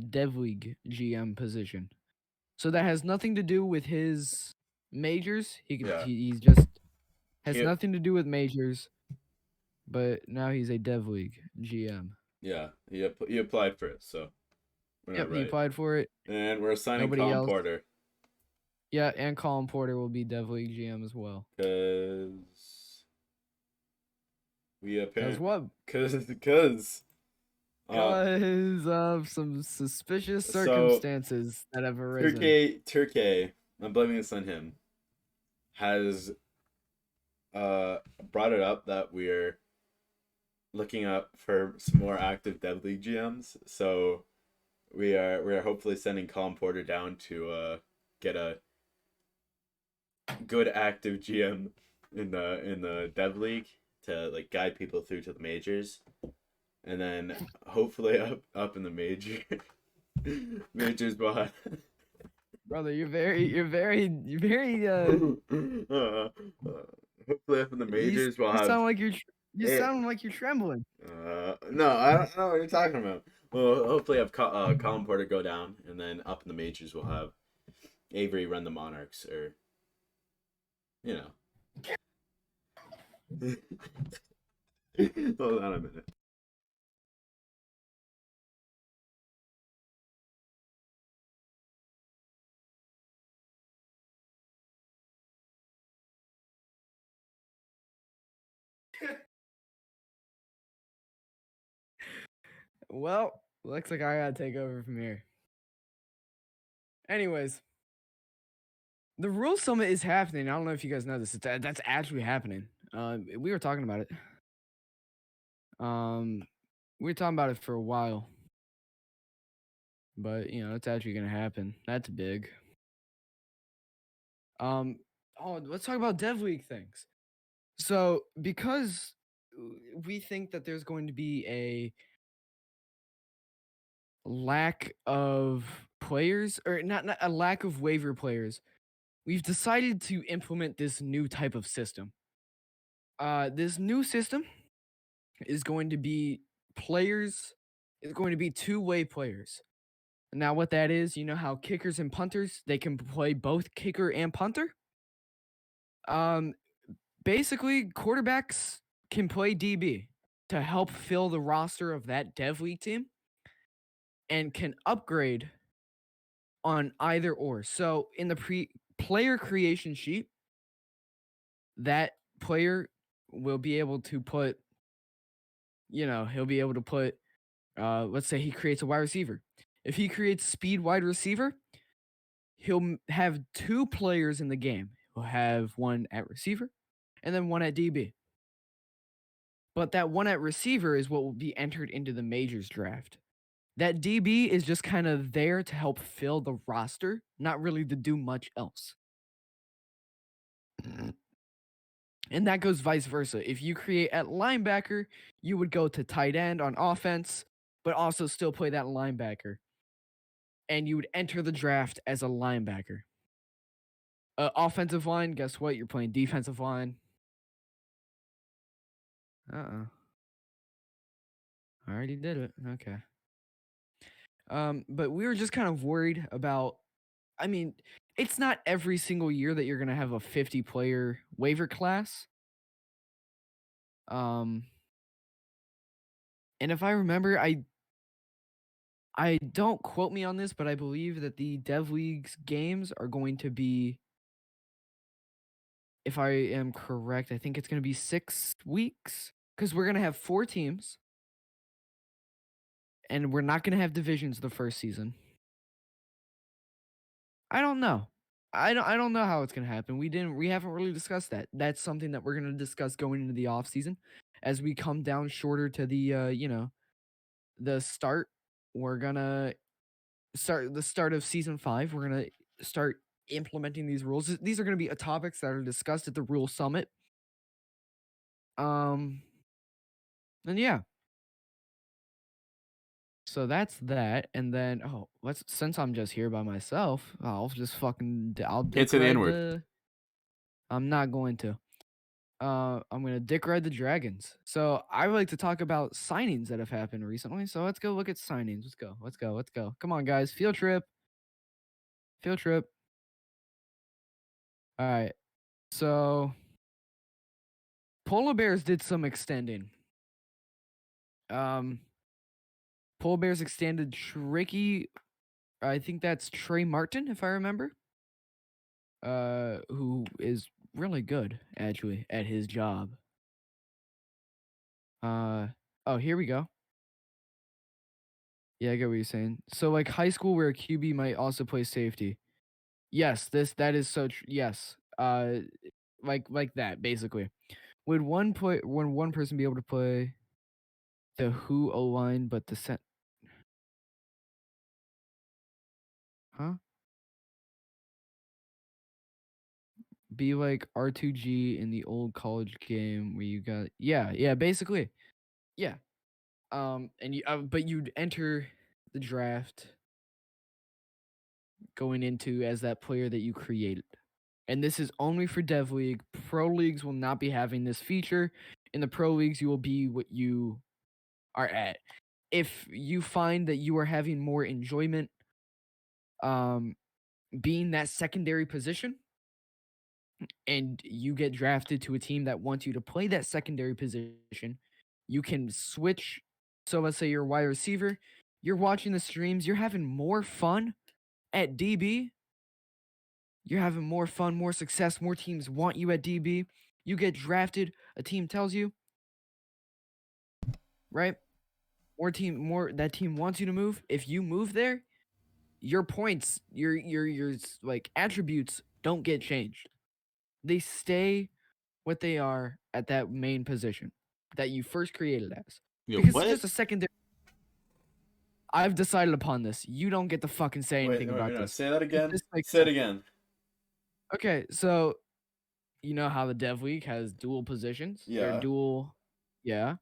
[SPEAKER 2] Dev League GM position. So that has nothing to do with his majors.
[SPEAKER 1] yeah.
[SPEAKER 2] He's just has
[SPEAKER 1] He,
[SPEAKER 2] nothing to do with majors, but now he's a Dev League GM.
[SPEAKER 1] yeah. He applied for it, so we're not
[SPEAKER 2] Yep, he
[SPEAKER 1] right.
[SPEAKER 2] applied for it.
[SPEAKER 1] And we're assigning
[SPEAKER 2] Nobody
[SPEAKER 1] Colin
[SPEAKER 2] else.
[SPEAKER 1] Porter
[SPEAKER 2] Yeah, and Colin Porter will be Dev League GM as well.
[SPEAKER 1] because we
[SPEAKER 2] Cause
[SPEAKER 1] apparently
[SPEAKER 2] what?
[SPEAKER 1] because
[SPEAKER 2] Cause of some suspicious
[SPEAKER 1] so
[SPEAKER 2] circumstances that have arisen.
[SPEAKER 1] Turkey, I'm blaming this on him, has brought it up that we're looking up for some more active Dev League GMs. So we are hopefully sending Colin Porter down to get a good active GM in the Dev League to like guide people through to the majors, and then hopefully up in the majors behind.
[SPEAKER 2] Brother, you're very
[SPEAKER 1] Hopefully up in the majors we'll
[SPEAKER 2] you
[SPEAKER 1] have
[SPEAKER 2] sound like you
[SPEAKER 1] it.
[SPEAKER 2] sound like you're trembling.
[SPEAKER 1] No, I don't know what you're talking about. Well, hopefully have Colin Porter go down, and then up in the majors we'll have Avery run the Monarchs, or you know. Hold on a minute.
[SPEAKER 2] Well, looks like I gotta take over from here. Anyways, the Rule Summit is happening. I don't know if you guys know this. That's actually happening. We were talking about it. We were talking about it for a while, but it's actually gonna happen. That's big. Um, let's talk about Dev League things. So, because we think that there's going to be a lack of players, or not a lack of waiver players, we've decided to implement this new type of system. This new system is going to be players, is going to be two-way players. Now, what that is, you know how kickers and punters, they can play both kicker and punter? Um, Basically, quarterbacks can play DB to help fill the roster of that Dev League team and can upgrade on either or. So in the player creation sheet, that player will be able to put, he'll be able to put, let's say he creates a wide receiver. If he creates speed wide receiver, he'll have two players in the game. He'll have one at receiver and then one at DB. But that one at receiver is what will be entered into the majors draft. That DB is just kind of there to help fill the roster, not really to do much else. And that goes vice versa. If you create at linebacker, you would go to tight end on offense, but also still play that linebacker. And you would enter the draft as a linebacker. Offensive line, guess what? You're playing defensive line. I already did it. Okay. But we were just kind of worried about, I mean, it's not every single year that you're going to have a 50 player waiver class. And if I remember, I don't quote me on this, but I believe that the Dev League's games are going to be, if I am correct, I think it's going to be 6 weeks because we're going to have 4 teams and we're not going to have divisions the first season. I don't know. I don't know how it's going to happen. We haven't really discussed that. That's something that we're going to discuss going into the off season as we come down shorter to the the start. We're going to start the start of season 5. We're going to start implementing these rules. These are going to be topics that are discussed at the Rule Summit. And yeah. So that's that, and then let's since I'm just here by myself, I'll
[SPEAKER 1] Can't
[SPEAKER 2] dick
[SPEAKER 1] say the N
[SPEAKER 2] ride
[SPEAKER 1] word.
[SPEAKER 2] the. I'm not going to. I'm gonna dick ride the Dragons. So I would like to talk about signings that have happened recently. So let's go look at signings. Let's go. Let's go. Let's go. Come on, guys. Field trip. Field trip. All right. So Polar Bears did some extending. Um, Polar Bears extended Tricky. I think that's Trey Martin, if I remember. Who is really good actually at his job. Oh, here we go. Yeah, I get what you're saying. So like high school where a QB might also play safety. Yes, that is so yes. Like that basically. Would one person be able to play the who O line but the set huh? Be like R2G in the old college game where you got yeah, basically. Yeah. And you but you'd enter the draft going into as that player that you created. And this is only for Dev League. Pro leagues will not be having this feature. In the pro leagues, you will be what you are at. If you find that you are having more enjoyment being that secondary position and you get drafted to a team that wants you to play that secondary position, you can switch. So let's say you're a wide receiver, you're watching the streams, you're having more fun at DB. You're having more fun, more success, more teams want you at DB. You get drafted, a team tells you, right? More that team wants you to move. If you move there, your points, your like attributes don't get changed. They stay what they are at that main position that you first created as.
[SPEAKER 1] Yo,
[SPEAKER 2] Because it's
[SPEAKER 1] what?
[SPEAKER 2] just a secondary. I've decided upon this. You don't get to fucking say anything
[SPEAKER 1] Wait,
[SPEAKER 2] about
[SPEAKER 1] no,
[SPEAKER 2] this.
[SPEAKER 1] say that
[SPEAKER 2] If
[SPEAKER 1] again.
[SPEAKER 2] this makes
[SPEAKER 1] Say it
[SPEAKER 2] sense.
[SPEAKER 1] again.
[SPEAKER 2] Okay, so you know how the Dev League has dual positions? Or
[SPEAKER 1] Yeah.
[SPEAKER 2] dual, yeah.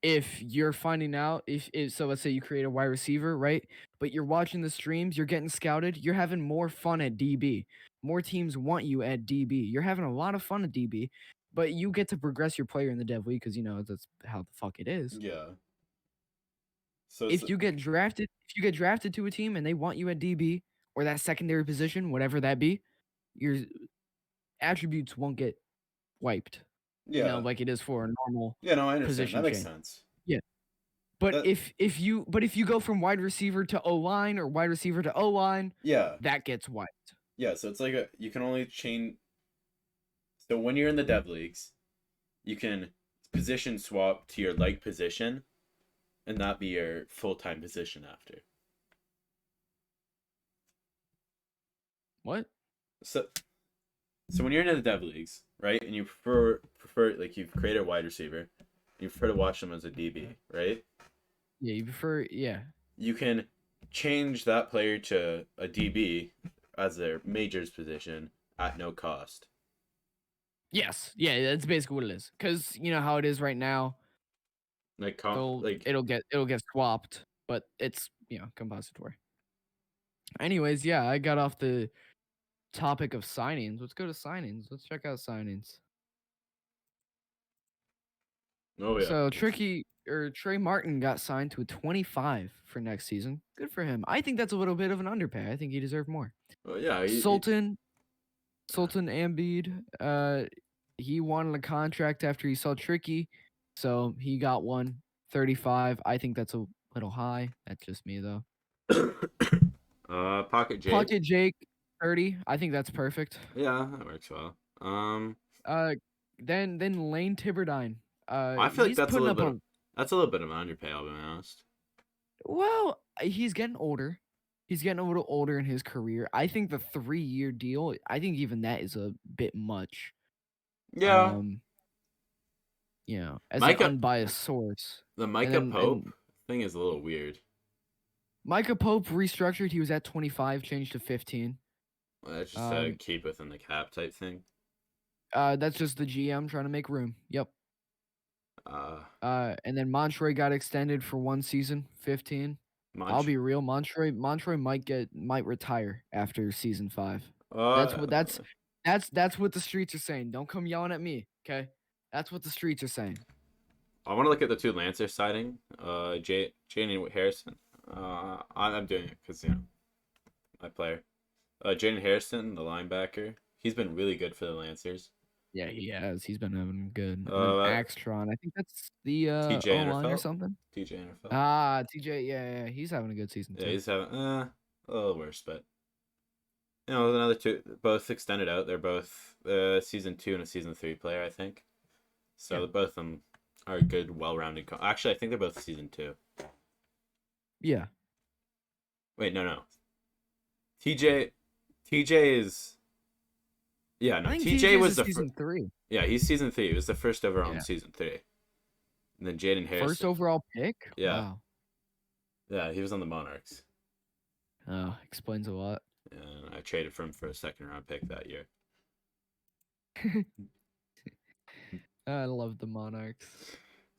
[SPEAKER 2] If you're finding out, if so, let's say you create a wide receiver, right? But you're watching the streams, you're getting scouted, you're having more fun at DB. More teams want you at DB. You're having a lot of fun at DB, but you get to progress your player in the Dev League because you know that's how the fuck it is.
[SPEAKER 1] Yeah. So it's
[SPEAKER 2] If you get drafted to a team and they want you at DB or that secondary position, whatever that be, your attributes won't get wiped. You know,
[SPEAKER 1] yeah.
[SPEAKER 2] like it is for a normal
[SPEAKER 1] Yeah, no, I understand. That
[SPEAKER 2] position
[SPEAKER 1] makes
[SPEAKER 2] change.
[SPEAKER 1] sense.
[SPEAKER 2] Yeah. But
[SPEAKER 1] That
[SPEAKER 2] if you go from wide receiver to O line or wide receiver to O line,
[SPEAKER 1] yeah.
[SPEAKER 2] that gets wiped.
[SPEAKER 1] Yeah, so it's like you can only chain. So when you're in the dev leagues, you can position swap to your like position and not be your full-time position after.
[SPEAKER 2] What?
[SPEAKER 1] So when you're in the dev leagues, right, and you prefer like you've created a wide receiver, you prefer to watch them as a DB, right?
[SPEAKER 2] Yeah, you prefer
[SPEAKER 1] You can change that player to a DB as their majors position at no cost.
[SPEAKER 2] Yes. Yeah, that's basically what it is. Cause you know how it is right now.
[SPEAKER 1] Like
[SPEAKER 2] It'll get swapped, but it's compository. Anyways, yeah, I got off the topic of signings. Let's go to signings. Let's check out signings.
[SPEAKER 1] oh yeah.
[SPEAKER 2] So Trey Martin got signed to a 25 for next season. Good for him. I think that's a little bit of an underpay. I think he deserved more.
[SPEAKER 1] Well, yeah.
[SPEAKER 2] Sultan Embiid, he wanted a contract after he saw Tricky, so he got one 35. I think that's a Little high. That's just me though.
[SPEAKER 1] Pocket Jake.
[SPEAKER 2] Pocket Jake, 30. I think that's perfect.
[SPEAKER 1] Yeah, that works well.
[SPEAKER 2] Uh, then Lane Tibberdine.
[SPEAKER 1] I feel like
[SPEAKER 2] He's putting up a
[SPEAKER 1] that's a little bit of an underpay. I'll be honest.
[SPEAKER 2] well. He's getting older. He's getting a little older in his career. I think the 3-year deal. I think even that is a bit much.
[SPEAKER 1] Yeah,
[SPEAKER 2] Um, as an
[SPEAKER 1] Micah,
[SPEAKER 2] unbiased source.
[SPEAKER 1] the
[SPEAKER 2] And
[SPEAKER 1] Micah
[SPEAKER 2] then
[SPEAKER 1] Pope
[SPEAKER 2] and
[SPEAKER 1] thing is a little weird.
[SPEAKER 2] Micah Pope restructured. He was at 25, changed to 15.
[SPEAKER 1] It's just a keep within the cap type thing.
[SPEAKER 2] That's just the GM trying to make room. Yep.
[SPEAKER 1] Uh,
[SPEAKER 2] And then Montroy got extended for 1 season, 15. I'll
[SPEAKER 1] Munch.
[SPEAKER 2] be real, Montroy might retire after season 5.
[SPEAKER 1] Uh,
[SPEAKER 2] That's what the streets are saying. Don't come yelling at me, okay? That's what the streets are saying.
[SPEAKER 1] I want to look at the two Lancer sighting. Jaden Harrison. I'm doing it because my player. Jaden Harrison, the linebacker. He's been really good for the Lancers.
[SPEAKER 2] Yeah, he has. He's been having good. And then
[SPEAKER 1] Uh,
[SPEAKER 2] Axtron, I think that's the
[SPEAKER 1] TJ
[SPEAKER 2] O line or
[SPEAKER 1] NFL.
[SPEAKER 2] something.
[SPEAKER 1] TJ NFL.
[SPEAKER 2] TJ, yeah, he's having a good season
[SPEAKER 1] Yeah,
[SPEAKER 2] too.
[SPEAKER 1] he's having a little worse, but another two both extended out. They're both season 2 and a season 3 player, I think. So
[SPEAKER 2] Yeah.
[SPEAKER 1] both of them are good, well-rounded. Actually, I think they're both season 2.
[SPEAKER 2] Yeah.
[SPEAKER 1] Wait, no. TJ is yeah, no.
[SPEAKER 2] I think
[SPEAKER 1] TJ was
[SPEAKER 2] is
[SPEAKER 1] the
[SPEAKER 2] season 3.
[SPEAKER 1] yeah, he's season 3. He was the first overall in
[SPEAKER 2] Yeah.
[SPEAKER 1] season 3. And then Jaden Harrison.
[SPEAKER 2] First overall pick?
[SPEAKER 1] Yeah.
[SPEAKER 2] Wow.
[SPEAKER 1] Yeah, he was on the Monarchs.
[SPEAKER 2] Oh, explains a lot.
[SPEAKER 1] And I traded for him for a second round pick that year.
[SPEAKER 2] I love the Monarchs.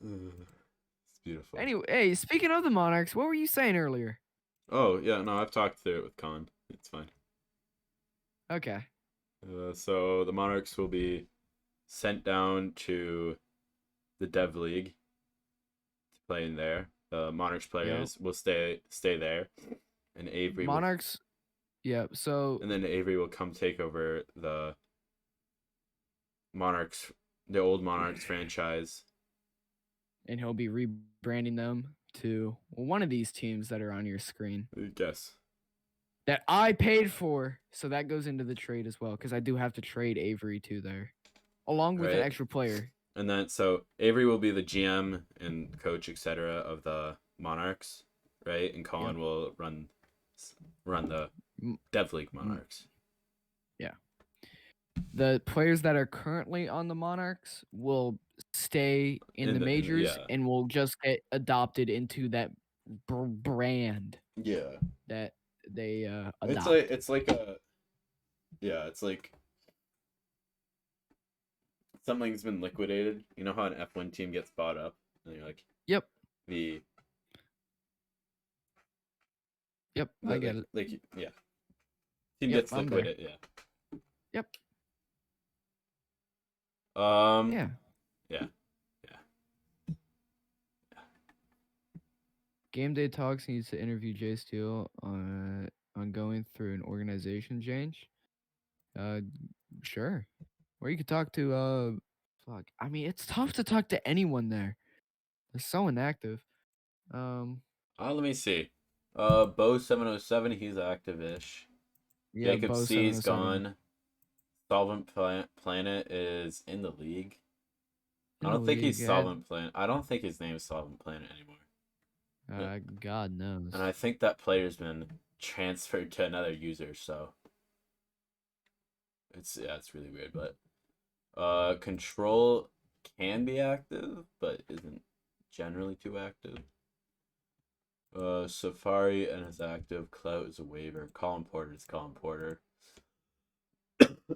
[SPEAKER 1] It's beautiful.
[SPEAKER 2] Anyway, hey, speaking of the Monarchs, what were you saying earlier?
[SPEAKER 1] Oh, yeah, no, I've talked through it with Con. It's fine.
[SPEAKER 2] Okay.
[SPEAKER 1] So the Monarchs will be sent down to the Dev League to play in there. The Monarchs players will stay there, and Avery
[SPEAKER 2] Monarchs. Yeah. So.
[SPEAKER 1] And then Avery will come take over the Monarchs, the old Monarchs franchise.
[SPEAKER 2] And he'll be rebranding them to one of these teams that are on your screen.
[SPEAKER 1] I guess.
[SPEAKER 2] That I paid for, so that goes into the trade as well, because I do have to trade Avery to there, along with an extra player.
[SPEAKER 1] And then so Avery will be the GM and coach, etc., of the Monarchs, right? And Colin will run the Dev League Monarchs.
[SPEAKER 2] Yeah. The players that are currently on the Monarchs will stay in the majors and will just get adopted into that brand.
[SPEAKER 1] Yeah.
[SPEAKER 2] That they adopt.
[SPEAKER 1] It's like something's been liquidated. You know how an F1 team gets bought up, and you're like,
[SPEAKER 2] yep. I get it.
[SPEAKER 1] Like yeah, team gets liquidated. Yeah.
[SPEAKER 2] Yep.
[SPEAKER 1] Yeah.
[SPEAKER 2] Game Day Talks needs to interview Jay Steele on going through an organization change. Sure. Or you could talk to I mean, it's tough to talk to anyone there. They're so inactive.
[SPEAKER 1] Let me see. Bo 707, he's active-ish.
[SPEAKER 2] Yeah,
[SPEAKER 1] Jacob
[SPEAKER 2] Bo
[SPEAKER 1] C's gone. Solvent Planet is in the league. I don't think he's Solvent Planet. I don't think his name is Solvent Planet anymore.
[SPEAKER 2] God knows.
[SPEAKER 1] And I think that player's been transferred to another user, so it's really weird. But Control can be active, but isn't generally too active. Safari and is active. Clout is a waiver. Colin Porter is Colin Porter.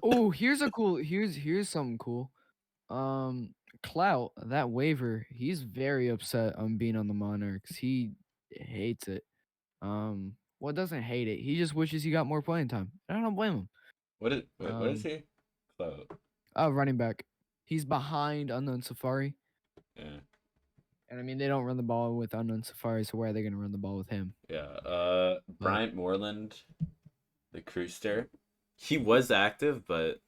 [SPEAKER 2] Oh, here's something cool. Clout, that waiver, he's very upset on being on the Monarchs. He hates it. Well, doesn't hate it. He just wishes he got more playing time. I don't blame him.
[SPEAKER 1] What is he? Clout.
[SPEAKER 2] Running back. He's behind Unknown Safari.
[SPEAKER 1] Yeah.
[SPEAKER 2] And I mean, they don't run the ball with Unknown Safari, so why are they going to run the ball with him?
[SPEAKER 1] Yeah. Bryant Moreland, the Crewster. He was active, but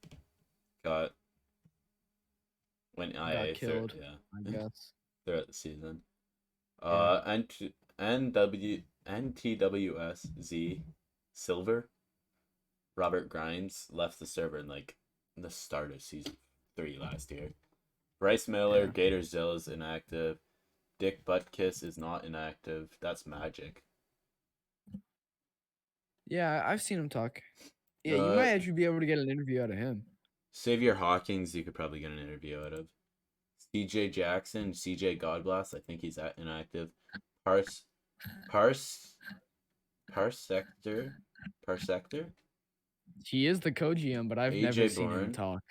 [SPEAKER 1] went IA.
[SPEAKER 2] Got killed,
[SPEAKER 1] yeah.
[SPEAKER 2] I guess.
[SPEAKER 1] Throughout the season.
[SPEAKER 2] Yeah.
[SPEAKER 1] NTWSZ Silver Robert Grimes left the server in like the start of season 3 last year. Bryce Miller,
[SPEAKER 2] Yeah.
[SPEAKER 1] Gator Zill is inactive. Dick Buttkiss is not inactive. That's magic.
[SPEAKER 2] Yeah, I've seen him talk. Yeah, you
[SPEAKER 1] Uh,
[SPEAKER 2] might actually be able to get an interview out of him.
[SPEAKER 1] Xavier Hawkins, you could probably get an interview out of. CJ Jackson, CJ Godblast, I think he's inactive. Pars, Pars, Parsector, Parsector.
[SPEAKER 2] He is the co-GM, but I've never
[SPEAKER 1] AJ
[SPEAKER 2] seen him
[SPEAKER 1] Bourne.
[SPEAKER 2] talk.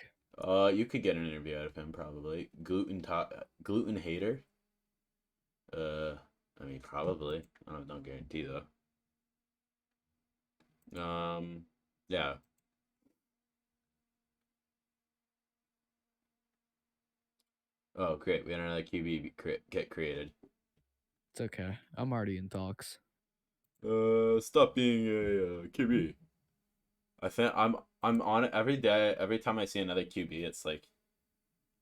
[SPEAKER 1] You could get an interview out of him probably. Gluten hater. Uh, I mean probably. I don't guarantee though. Yeah. Oh, great. We had another QB get created.
[SPEAKER 2] It's okay. I'm already in talks.
[SPEAKER 1] Stop being a QB. I think I'm on it every day. Every time I see another QB, it's like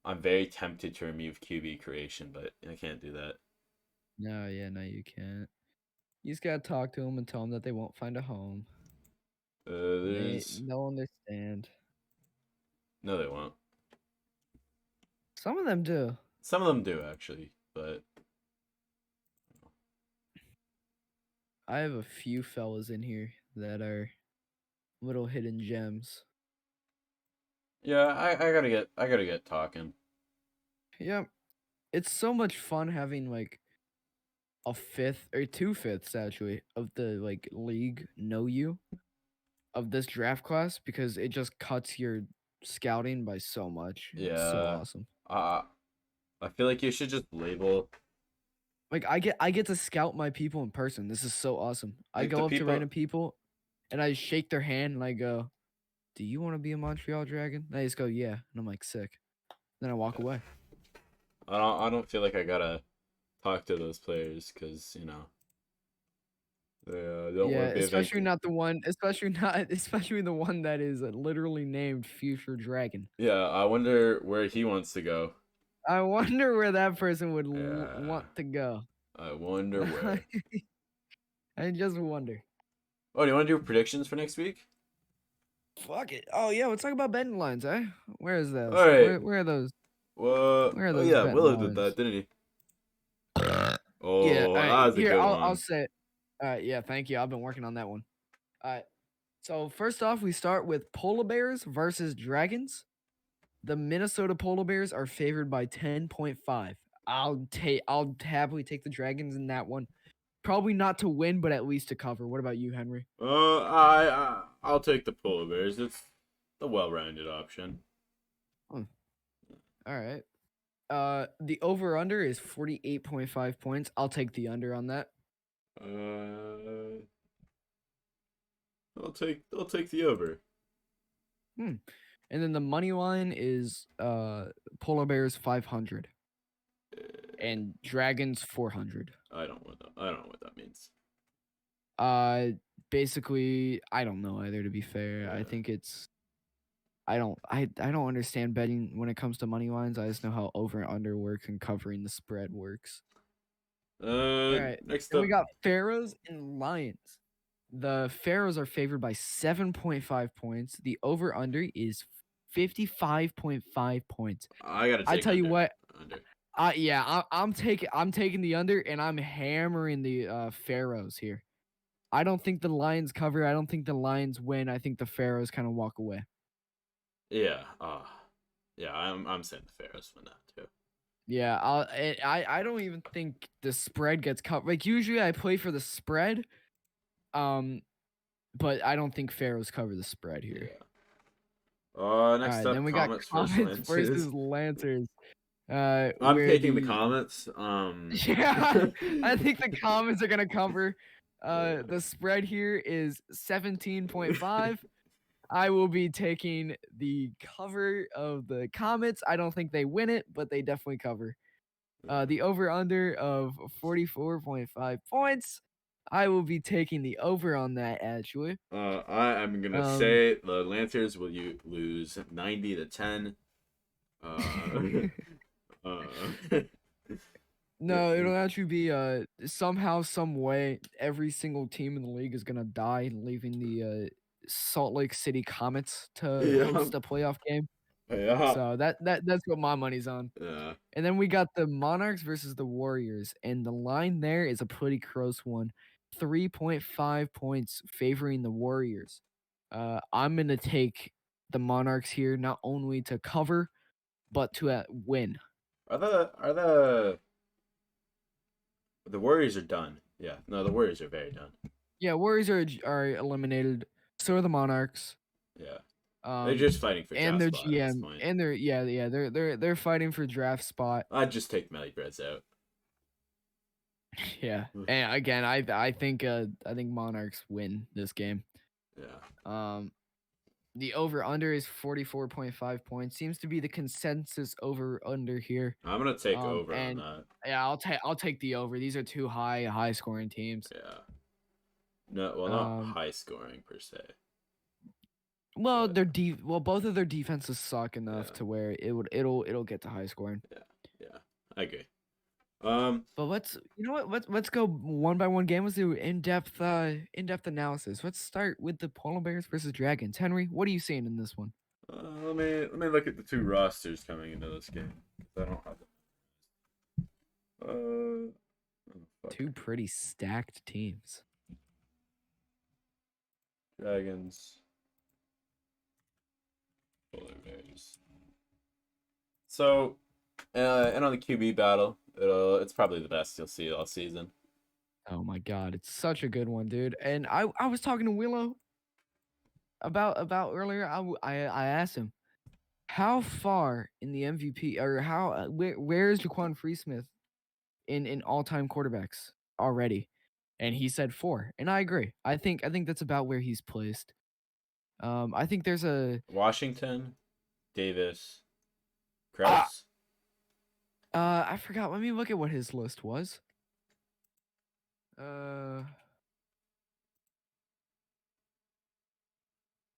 [SPEAKER 1] I'm very tempted to remove QB creation, but I can't do that.
[SPEAKER 2] No, yeah, no, you can't. You just gotta talk to them and tell them that they won't find a home.
[SPEAKER 1] There's
[SPEAKER 2] They'll understand.
[SPEAKER 1] no, they won't.
[SPEAKER 2] Some of them do.
[SPEAKER 1] Some of them do actually, but
[SPEAKER 2] I have a few fellas in here that are little hidden gems.
[SPEAKER 1] yeah, I gotta get talking.
[SPEAKER 2] Yep. It's so much fun having like a fifth or 2/5 actually of the like league know you of this draft class because it just cuts your scouting by so much. It's so
[SPEAKER 1] Yeah,
[SPEAKER 2] awesome.
[SPEAKER 1] I feel like you should just label
[SPEAKER 2] Like I get to scout my people in person. This is so awesome. I
[SPEAKER 1] like the
[SPEAKER 2] go up to
[SPEAKER 1] people.
[SPEAKER 2] random people and I shake their hand and I go, "Do you want to be a Montreal Dragon?" And they just go, "Yeah." And I'm like, "Sick." Then I walk
[SPEAKER 1] Yeah,
[SPEAKER 2] away.
[SPEAKER 1] I don't feel like I gotta talk to those players because they don't
[SPEAKER 2] Yeah,
[SPEAKER 1] want to be a
[SPEAKER 2] especially
[SPEAKER 1] victim.
[SPEAKER 2] not the one, especially not, especially the one that is literally named Future Dragon.
[SPEAKER 1] Yeah, I wonder where he wants to go.
[SPEAKER 2] I wonder where that person would
[SPEAKER 1] Yeah,
[SPEAKER 2] want to go.
[SPEAKER 1] I wonder where.
[SPEAKER 2] I just wonder.
[SPEAKER 1] Oh, do you want to do predictions for next week?
[SPEAKER 2] Fuck it. Oh yeah, let's talk about betting lines, eh? Where is
[SPEAKER 1] All
[SPEAKER 2] those?
[SPEAKER 1] right.
[SPEAKER 2] Where are those?
[SPEAKER 1] Well,
[SPEAKER 2] Where are
[SPEAKER 1] oh
[SPEAKER 2] those
[SPEAKER 1] yeah,
[SPEAKER 2] betting
[SPEAKER 1] Willow did
[SPEAKER 2] lines?
[SPEAKER 1] that, didn't he?
[SPEAKER 2] Yeah.
[SPEAKER 1] Oh,
[SPEAKER 2] All right.
[SPEAKER 1] that was a
[SPEAKER 2] Here,
[SPEAKER 1] good
[SPEAKER 2] I'll
[SPEAKER 1] one.
[SPEAKER 2] say it. All right. Yeah. Thank you. I've been working on that one. All right. So first off, we start with polar bears versus dragons. The Minnesota polar bears are favored by 10.5. I'll happily take the dragons in that one. Probably not to win, but at least to cover. What about you, Henry?
[SPEAKER 1] I'll take the polar bears. It's the well-rounded option.
[SPEAKER 2] Hmm. All right. The over under is 48.5 points. I'll take the under on that.
[SPEAKER 1] Uh, I'll take the over.
[SPEAKER 2] Hmm. And then the money line is polar bears 500 and dragons 400.
[SPEAKER 1] I don't know what that means.
[SPEAKER 2] Uh basically I don't know either to be fair. I
[SPEAKER 1] Yeah.
[SPEAKER 2] think it's I don't understand betting when it comes to money lines. I just know how over and under works and covering the spread works. All right.
[SPEAKER 1] Next
[SPEAKER 2] And we
[SPEAKER 1] up.
[SPEAKER 2] got Pharaohs and Lions. The Pharaohs are favored by 7.5 points. The over under is 55.5 points.
[SPEAKER 1] I gotta
[SPEAKER 2] I
[SPEAKER 1] take
[SPEAKER 2] tell you
[SPEAKER 1] under.
[SPEAKER 2] what,
[SPEAKER 1] Under.
[SPEAKER 2] I'm taking the under and I'm hammering the Pharaohs here. I don't think the Lions cover. I don't think the Lions win. I think the Pharaohs kind of walk away.
[SPEAKER 1] Yeah. Yeah. I'm saying the Pharaohs win that too.
[SPEAKER 2] Yeah, I don't even think the spread gets covered. Like usually I play for the spread, um, but I don't think Pharaohs cover the spread here.
[SPEAKER 1] Yeah.
[SPEAKER 2] All
[SPEAKER 1] Next
[SPEAKER 2] right, then
[SPEAKER 1] up,
[SPEAKER 2] we got
[SPEAKER 1] Comets versus
[SPEAKER 2] Comets
[SPEAKER 1] Lancers.
[SPEAKER 2] versus Lancers.
[SPEAKER 1] I'm
[SPEAKER 2] Where
[SPEAKER 1] taking the
[SPEAKER 2] the
[SPEAKER 1] Comets.
[SPEAKER 2] yeah, I think the Comets are gonna cover.
[SPEAKER 1] Uh,
[SPEAKER 2] The spread here is 17.5. I will be taking the cover of the Comets. I don't think they win it, but they definitely cover. The over under of 44.5 points. I will be taking the over on that actually.
[SPEAKER 1] I am gonna
[SPEAKER 2] Um
[SPEAKER 1] say the Lancers will lose 90-10. Uh, uh,
[SPEAKER 2] No, it'll actually be somehow, some way, every single team in the league is gonna die, leaving the Salt Lake City Comets to
[SPEAKER 1] Yeah.
[SPEAKER 2] host a playoff game.
[SPEAKER 1] Yeah.
[SPEAKER 2] So that's what my money's on.
[SPEAKER 1] Yeah.
[SPEAKER 2] And then we got the Monarchs versus the Warriors, and the line there is a pretty close one, 3.5 points favoring the Warriors. I'm gonna take the Monarchs here, not only to cover but to win.
[SPEAKER 1] Are the Warriors are done? Yeah. No, the Warriors are very done.
[SPEAKER 2] Yeah, Warriors are eliminated. So are the Monarchs.
[SPEAKER 1] Yeah. They're
[SPEAKER 2] Um,
[SPEAKER 1] just fighting for
[SPEAKER 2] and
[SPEAKER 1] draft
[SPEAKER 2] their
[SPEAKER 1] spot at this
[SPEAKER 2] GM,
[SPEAKER 1] point.
[SPEAKER 2] and they're fighting for draft spot.
[SPEAKER 1] I'd just take Melly Breads out.
[SPEAKER 2] Yeah, and again, I think Monarchs win this game.
[SPEAKER 1] Yeah.
[SPEAKER 2] The over under is 44.5 points. Seems to be the consensus over under here.
[SPEAKER 1] I'm gonna take over on
[SPEAKER 2] And
[SPEAKER 1] that.
[SPEAKER 2] yeah, I'll take the over. These are two high scoring teams.
[SPEAKER 1] Yeah. No, well, not high scoring per se.
[SPEAKER 2] Well,
[SPEAKER 1] But,
[SPEAKER 2] both of their defenses suck enough to where it'll get to high scoring.
[SPEAKER 1] Yeah, I agree.
[SPEAKER 2] But let's go one by one game. Let's do in-depth analysis. Let's start with the Polar Bears versus Dragons. Henry, what are you seeing in this one?
[SPEAKER 1] let me look at the two rosters coming into this game. I don't have them.
[SPEAKER 2] Two pretty stacked teams.
[SPEAKER 1] Dragons. Polar Bears. So, and on the QB battle, it's probably the best you'll see all season.
[SPEAKER 2] Oh my god, it's such a good one, dude. And I was talking to Willow about earlier. I asked him how far in the MVP or how where is Jaquan Freesmith in all time quarterbacks already, and he said 4, and I agree. I think that's about where he's placed. I think there's a
[SPEAKER 1] Washington, Davis, Krause.
[SPEAKER 2] I forgot. Let me look at what his list was.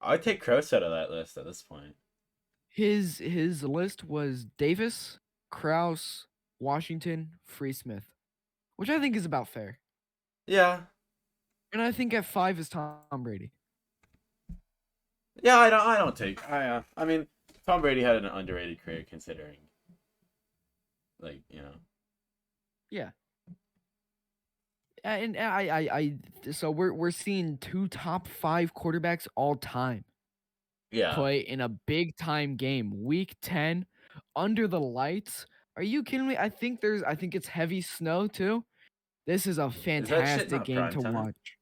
[SPEAKER 1] I'd take Krause out of that list at this point.
[SPEAKER 2] His list was Davis, Kraus, Washington, Freesmith, which I think is about fair.
[SPEAKER 1] Yeah.
[SPEAKER 2] And I think at 5 is Tom Brady.
[SPEAKER 1] Yeah, I don't take. I mean, Tom Brady had an underrated career considering. Like, you know.
[SPEAKER 2] Yeah. And so we're seeing 2 top 5 quarterbacks all time.
[SPEAKER 1] Yeah.
[SPEAKER 2] Play in a big time game, week 10, under the lights. Are you kidding me? I think it's heavy snow too. This is a fantastic game to watch.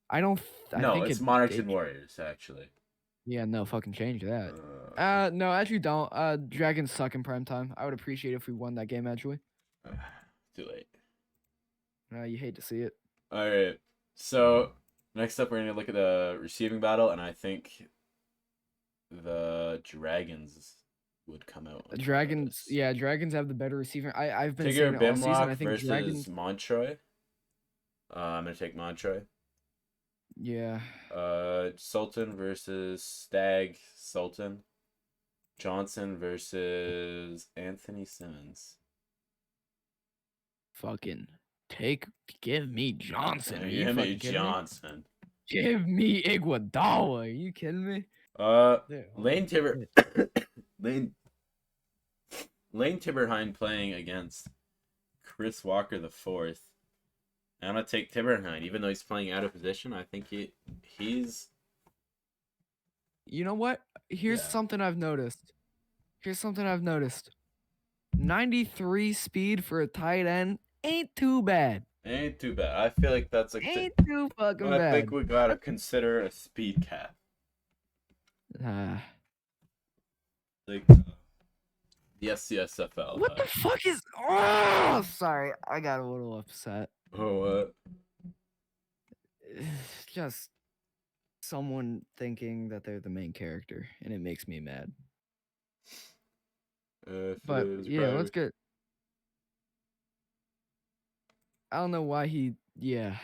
[SPEAKER 2] I think
[SPEAKER 1] it's Monarchs and Warriors actually.
[SPEAKER 2] Yeah, no, fucking change that. No, actually don't. Dragons suck in prime time. I would appreciate if we won that game actually.
[SPEAKER 1] Too late.
[SPEAKER 2] You hate to see it.
[SPEAKER 1] All right. So next up, we're gonna look at the receiving battle, and I think the Dragons would come out.
[SPEAKER 2] Dragons have the better receiver. I've been
[SPEAKER 1] saying
[SPEAKER 2] it all season. I think
[SPEAKER 1] versus
[SPEAKER 2] Dragons.
[SPEAKER 1] Montroy. I'm gonna take Montroy.
[SPEAKER 2] Yeah.
[SPEAKER 1] Sultan versus Stag Sultan. Johnson versus Anthony Simmons.
[SPEAKER 2] Fucking give me Johnson. Are you
[SPEAKER 1] Give me
[SPEAKER 2] fucking kidding
[SPEAKER 1] Johnson.
[SPEAKER 2] me? Give me Iguodala. Are you kidding me?
[SPEAKER 1] Lane Tiberhine playing against Chris Walker the fourth. I'm gonna take Tiberhine, even though he's playing out of position. I think he's.
[SPEAKER 2] You know what? Here's something I've noticed. 93 speed for a tight end ain't too bad.
[SPEAKER 1] I feel like that's
[SPEAKER 2] ain't too fucking bad.
[SPEAKER 1] I think we gotta consider a speed cap. Like the CWSFL.
[SPEAKER 2] What the fuck is? Oh, sorry, I got a little upset.
[SPEAKER 1] Oh, what?
[SPEAKER 2] Just someone thinking that they're the main character, and it makes me mad. But yeah, let's get. I don't know why he. Yeah.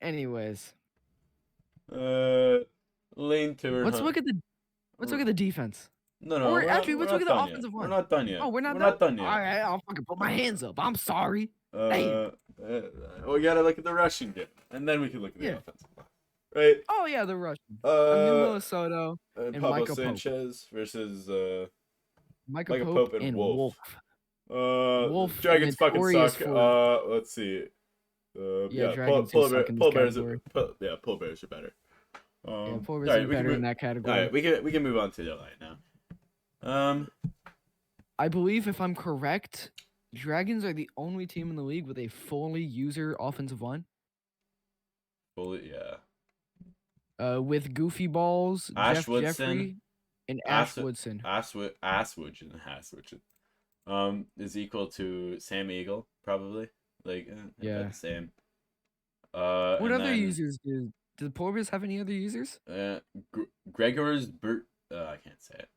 [SPEAKER 2] Anyways.
[SPEAKER 1] Lane Tiberhine.
[SPEAKER 2] Let's look at the defense.
[SPEAKER 1] No, no,
[SPEAKER 2] Or actually,
[SPEAKER 1] we're
[SPEAKER 2] let's look
[SPEAKER 1] not
[SPEAKER 2] at the
[SPEAKER 1] done yet.
[SPEAKER 2] offensive
[SPEAKER 1] We're
[SPEAKER 2] line.
[SPEAKER 1] not done
[SPEAKER 2] Oh,
[SPEAKER 1] yet.
[SPEAKER 2] we're not
[SPEAKER 1] We're
[SPEAKER 2] done?
[SPEAKER 1] not done
[SPEAKER 2] All
[SPEAKER 1] yet.
[SPEAKER 2] right, I'll fucking put my hands up. I'm sorry. Damn.
[SPEAKER 1] We gotta look at the rushing game, and then we can look at the
[SPEAKER 2] Yeah.
[SPEAKER 1] offensive line, right?
[SPEAKER 2] Oh, yeah, the Russian.
[SPEAKER 1] Uh,
[SPEAKER 2] Anuma Soto and
[SPEAKER 1] Pablo
[SPEAKER 2] Micah Pope.
[SPEAKER 1] Sanchez versus
[SPEAKER 2] Micah
[SPEAKER 1] Micah
[SPEAKER 2] Pope
[SPEAKER 1] Pope and
[SPEAKER 2] and
[SPEAKER 1] Wolf.
[SPEAKER 2] Wolf. Wolf,
[SPEAKER 1] Dragons fucking
[SPEAKER 2] notorious
[SPEAKER 1] suck.
[SPEAKER 2] for
[SPEAKER 1] Let's see.
[SPEAKER 2] yeah,
[SPEAKER 1] Yeah,
[SPEAKER 2] Dragons do suck in this
[SPEAKER 1] polar bears.
[SPEAKER 2] category.
[SPEAKER 1] Yeah, polar bears are better.
[SPEAKER 2] Yeah,
[SPEAKER 1] All
[SPEAKER 2] Polar Bears
[SPEAKER 1] right,
[SPEAKER 2] is
[SPEAKER 1] we can
[SPEAKER 2] better in
[SPEAKER 1] move.
[SPEAKER 2] that
[SPEAKER 1] All
[SPEAKER 2] category.
[SPEAKER 1] right, we can move on to the line now.
[SPEAKER 2] I believe if I'm correct, Dragons are the only team in the league with a fully user offensive line.
[SPEAKER 1] Fully, yeah.
[SPEAKER 2] With Goofy Balls,
[SPEAKER 1] Ash
[SPEAKER 2] Jeff
[SPEAKER 1] Woodson,
[SPEAKER 2] Jeffrey, and Ash Woodson.
[SPEAKER 1] Is equal to Sam Eagle probably. Like,
[SPEAKER 2] Yeah.
[SPEAKER 1] about the same.
[SPEAKER 2] What
[SPEAKER 1] And
[SPEAKER 2] other
[SPEAKER 1] then,
[SPEAKER 2] users do the Polar Bears have any other users?
[SPEAKER 1] Gregor's Bert. I can't say it.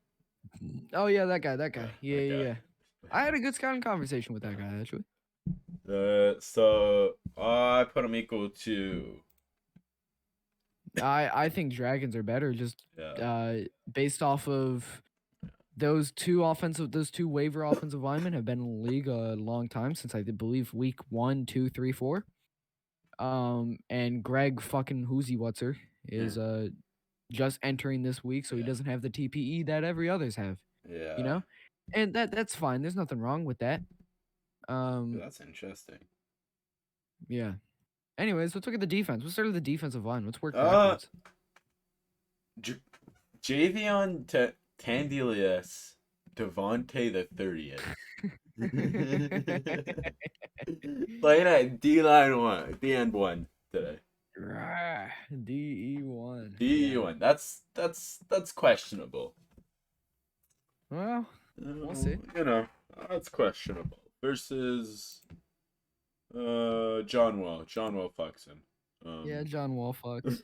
[SPEAKER 2] Oh yeah, that guy. Yeah,
[SPEAKER 1] that guy.
[SPEAKER 2] yeah. I had a good scouting conversation with that guy actually.
[SPEAKER 1] So I put him equal to.
[SPEAKER 2] I think Dragons are better just based off of those two waiver offensive linemen have been in the league a long time, since I believe week 1, 2, 3, 4. And Greg fucking Whoozy Whatser is just entering this week, so he doesn't have the TPE that every others have.
[SPEAKER 1] Yeah.
[SPEAKER 2] You know? And that's fine. There's nothing wrong with that.
[SPEAKER 1] That's interesting.
[SPEAKER 2] Yeah. Anyways, let's look at the defense. Let's start with the defensive line. Let's work backwards.
[SPEAKER 1] Javion Tandilius Devontae the 30th. Playing at D end one today.
[SPEAKER 2] DE1.
[SPEAKER 1] DE1. That's questionable.
[SPEAKER 2] Well, we'll see.
[SPEAKER 1] You know, that's questionable. Versus John Wall. John Wall fucks him.
[SPEAKER 2] Yeah, John Wall fucks.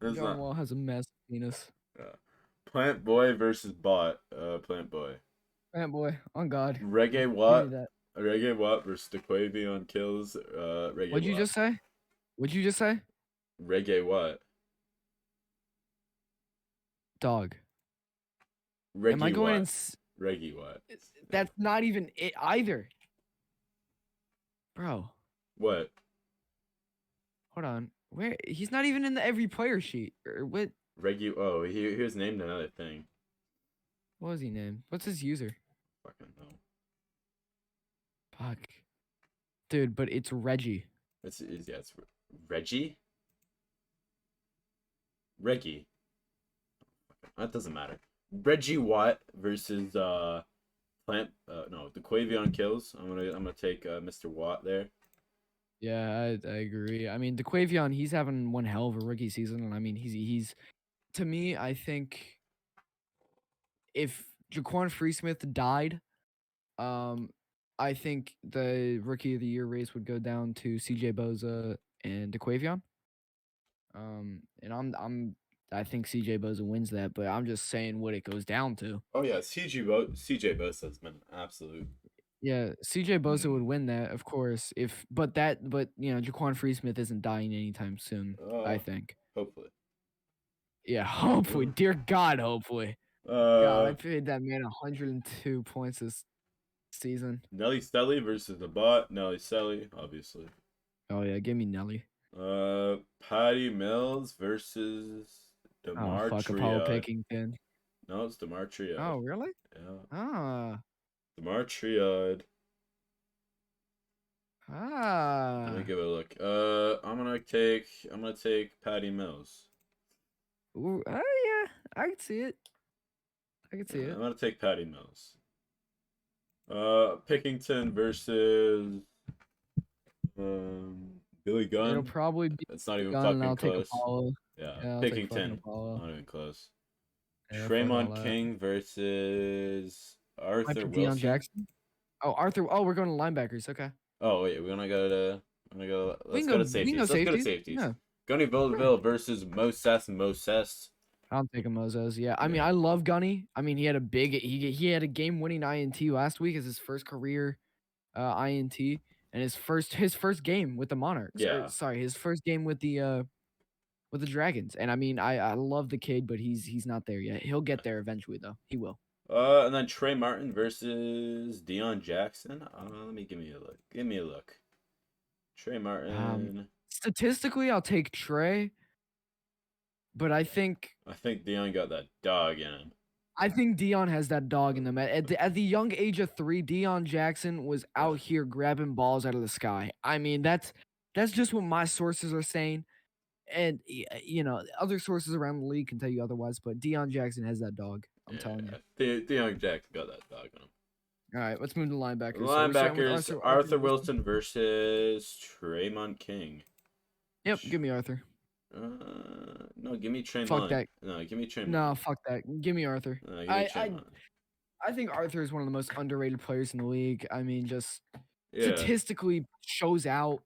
[SPEAKER 2] John Wall has a massive penis.
[SPEAKER 1] Plant Boy versus Bot. Plant Boy.
[SPEAKER 2] Plant Boy, on God.
[SPEAKER 1] Reggae Watt. Reggae Watt versus DeQuavion Kills. Reggae
[SPEAKER 2] What'd you just say? What'd you just say?
[SPEAKER 1] Reggae Watt.
[SPEAKER 2] Dog.
[SPEAKER 1] Reggae
[SPEAKER 2] Am I going in?
[SPEAKER 1] Reggae Watt.
[SPEAKER 2] That's not even it either. Bro.
[SPEAKER 1] What?
[SPEAKER 2] Hold on. Where? He's not even in the every player sheet. Or what?
[SPEAKER 1] Reggie. Oh, he was named another thing.
[SPEAKER 2] What was he named? What's his user?
[SPEAKER 1] Fucking no.
[SPEAKER 2] Fuck. Dude, but it's Reggie.
[SPEAKER 1] It's Reggie? Reggie. That doesn't matter. Reggie Watt versus DeQuavion Kills. I'm gonna take Mr. Watt there.
[SPEAKER 2] Yeah, I agree. I mean, DeQuavion, he's having one hell of a rookie season, and I mean, he's to me, I think if Jaquan Freesmith died, I think the rookie of the year race would go down to CJ Boza and DeQuavion. And I think CJ Boza wins that, but I'm just saying what it goes down to.
[SPEAKER 1] Oh yeah, CJ Bosa has been absolute.
[SPEAKER 2] Yeah, CJ Boza would win that, of course. But you know, Jaquan Freesmith isn't dying anytime soon. I think.
[SPEAKER 1] Hopefully.
[SPEAKER 2] Yeah, hopefully. Dear God, hopefully. God, I paid that man 102 points this season.
[SPEAKER 1] Nelly Stelly versus the bot. Nelly Stelly, obviously.
[SPEAKER 2] Oh yeah, give me Nelly.
[SPEAKER 1] Patty Mills versus DeMar
[SPEAKER 2] Fuck,
[SPEAKER 1] Triad.
[SPEAKER 2] Apollo Pickington.
[SPEAKER 1] No, it's DeMar Triad.
[SPEAKER 2] Oh, really?
[SPEAKER 1] Yeah. DeMar Triad. Let me give it a look. I'm gonna take Patty Mills.
[SPEAKER 2] Ooh, yeah, I can see it.
[SPEAKER 1] I'm gonna take Patty Mills. Pickington versus Billy Gunn.
[SPEAKER 2] It'll probably be.
[SPEAKER 1] It's not even
[SPEAKER 2] Gunn,
[SPEAKER 1] fucking
[SPEAKER 2] I'll
[SPEAKER 1] close.
[SPEAKER 2] take Apollo.
[SPEAKER 1] Yeah, Pickington. Not even close.
[SPEAKER 2] Yeah,
[SPEAKER 1] Tremont King versus Arthur Wilson.
[SPEAKER 2] Jackson. Oh, Arthur. Oh, we're going to linebackers. Okay.
[SPEAKER 1] Oh wait, we're gonna go. Let's go to safeties.
[SPEAKER 2] Let's
[SPEAKER 1] go to safeties.
[SPEAKER 2] Yeah.
[SPEAKER 1] Gunny Villeville versus Moses.
[SPEAKER 2] I'm taking Moses. Yeah. I mean, I love Gunny. I mean, he had a game-winning INT last week as his first career INT, and his first game with the Monarchs.
[SPEAKER 1] Yeah.
[SPEAKER 2] His first game with the with the Dragons. And I mean, I love the kid, but he's not there yet. He'll get there eventually, though. He will.
[SPEAKER 1] And then Trey Martin versus Deion Jackson. Let me give me a look. Give me a look. Trey Martin.
[SPEAKER 2] Statistically, I'll take Trey, but
[SPEAKER 1] I think Deion got that dog in him.
[SPEAKER 2] I think Deion has that dog in them. At the young age of 3, Deion Jackson was out here grabbing balls out of the sky. I mean, that's just what my sources are saying. And other sources around the league can tell you otherwise, but Deion Jackson has that dog. I'm telling you.
[SPEAKER 1] Deion Jackson got that dog in him.
[SPEAKER 2] All right, let's move to linebackers. So we're starting with
[SPEAKER 1] Linebackers, Arthur Wilson versus Tremont King.
[SPEAKER 2] Yep, give me Arthur.
[SPEAKER 1] No, give me Tremont.
[SPEAKER 2] Fuck that.
[SPEAKER 1] No, give me Tremont.
[SPEAKER 2] No, fuck that. Give me Arthur.
[SPEAKER 1] No, give me Tremont.
[SPEAKER 2] I think Arthur is one of the most underrated players in the league. I mean, just statistically shows out.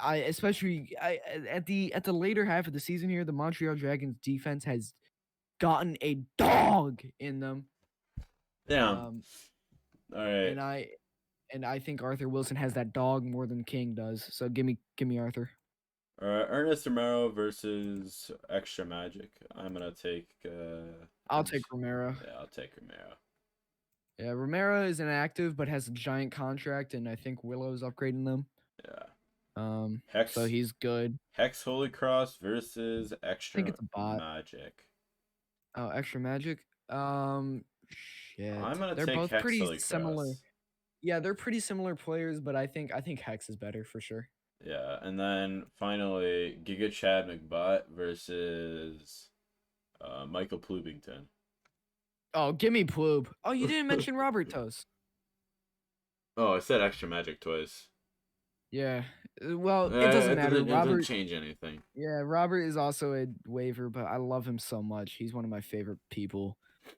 [SPEAKER 2] Especially at the later half of the season here, the Montreal Dragons defense has gotten a dog in them.
[SPEAKER 1] Yeah. All right.
[SPEAKER 2] And I think Arthur Wilson has that dog more than King does. So give me Arthur.
[SPEAKER 1] All right, Ernest Romero versus Extra Magic. I'm gonna take.
[SPEAKER 2] I'll take Romero.
[SPEAKER 1] Yeah, I'll take Romero.
[SPEAKER 2] Yeah, Romero is inactive but has a giant contract, and I think Willow's upgrading them.
[SPEAKER 1] Yeah.
[SPEAKER 2] Hex, so he's good.
[SPEAKER 1] Hex Holy Cross versus Extra
[SPEAKER 2] I think it's a bot.
[SPEAKER 1] Magic.
[SPEAKER 2] Oh, Extra Magic. Shit.
[SPEAKER 1] I'm gonna
[SPEAKER 2] They're
[SPEAKER 1] take
[SPEAKER 2] both
[SPEAKER 1] Hex
[SPEAKER 2] pretty
[SPEAKER 1] Holy
[SPEAKER 2] similar.
[SPEAKER 1] Cross.
[SPEAKER 2] Yeah, they're pretty similar players, but I think Hex is better for sure.
[SPEAKER 1] Yeah, and then finally Giga Chad McButt versus Michael Plubington.
[SPEAKER 2] Oh, give me Ploob. Oh, you didn't mention Robert Toast.
[SPEAKER 1] Oh, I said Extra Magic twice.
[SPEAKER 2] Yeah. Well, it doesn't matter.
[SPEAKER 1] It doesn't change anything.
[SPEAKER 2] Yeah, Robert is also a waiver, but I love him so much. He's one of my favorite people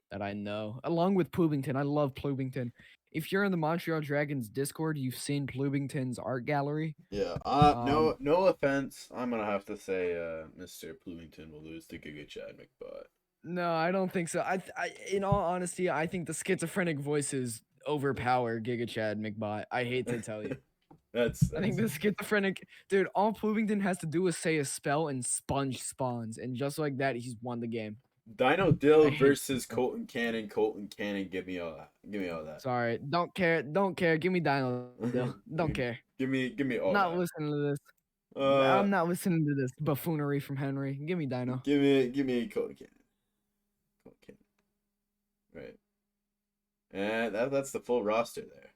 [SPEAKER 2] that I know. Along with Plubington. I love Plubington. If you're in the Montreal Dragons Discord, you've seen Plubington's art gallery.
[SPEAKER 1] Yeah. No offense. I'm gonna have to say Mr. Plubington will lose to Giga Chad McButt.
[SPEAKER 2] No, I don't think so. I in all honesty, I think the schizophrenic voices overpower Giga Chad McButt. I hate to tell you. I think the schizophrenic dude, all Plubington has to do is say a spell and Sponge spawns, and just like that, he's won the game.
[SPEAKER 1] Dino Dill versus Colton Cannon. Colton Cannon, give me all that.
[SPEAKER 2] Sorry, don't care. Give me Dino Dill. Don't care.
[SPEAKER 1] Give me all
[SPEAKER 2] not
[SPEAKER 1] that.
[SPEAKER 2] Listening to this. I'm not listening to this buffoonery from Henry. Give me Dino.
[SPEAKER 1] Give me Colton Cannon. Colton Cannon. Right. And that's the full roster there.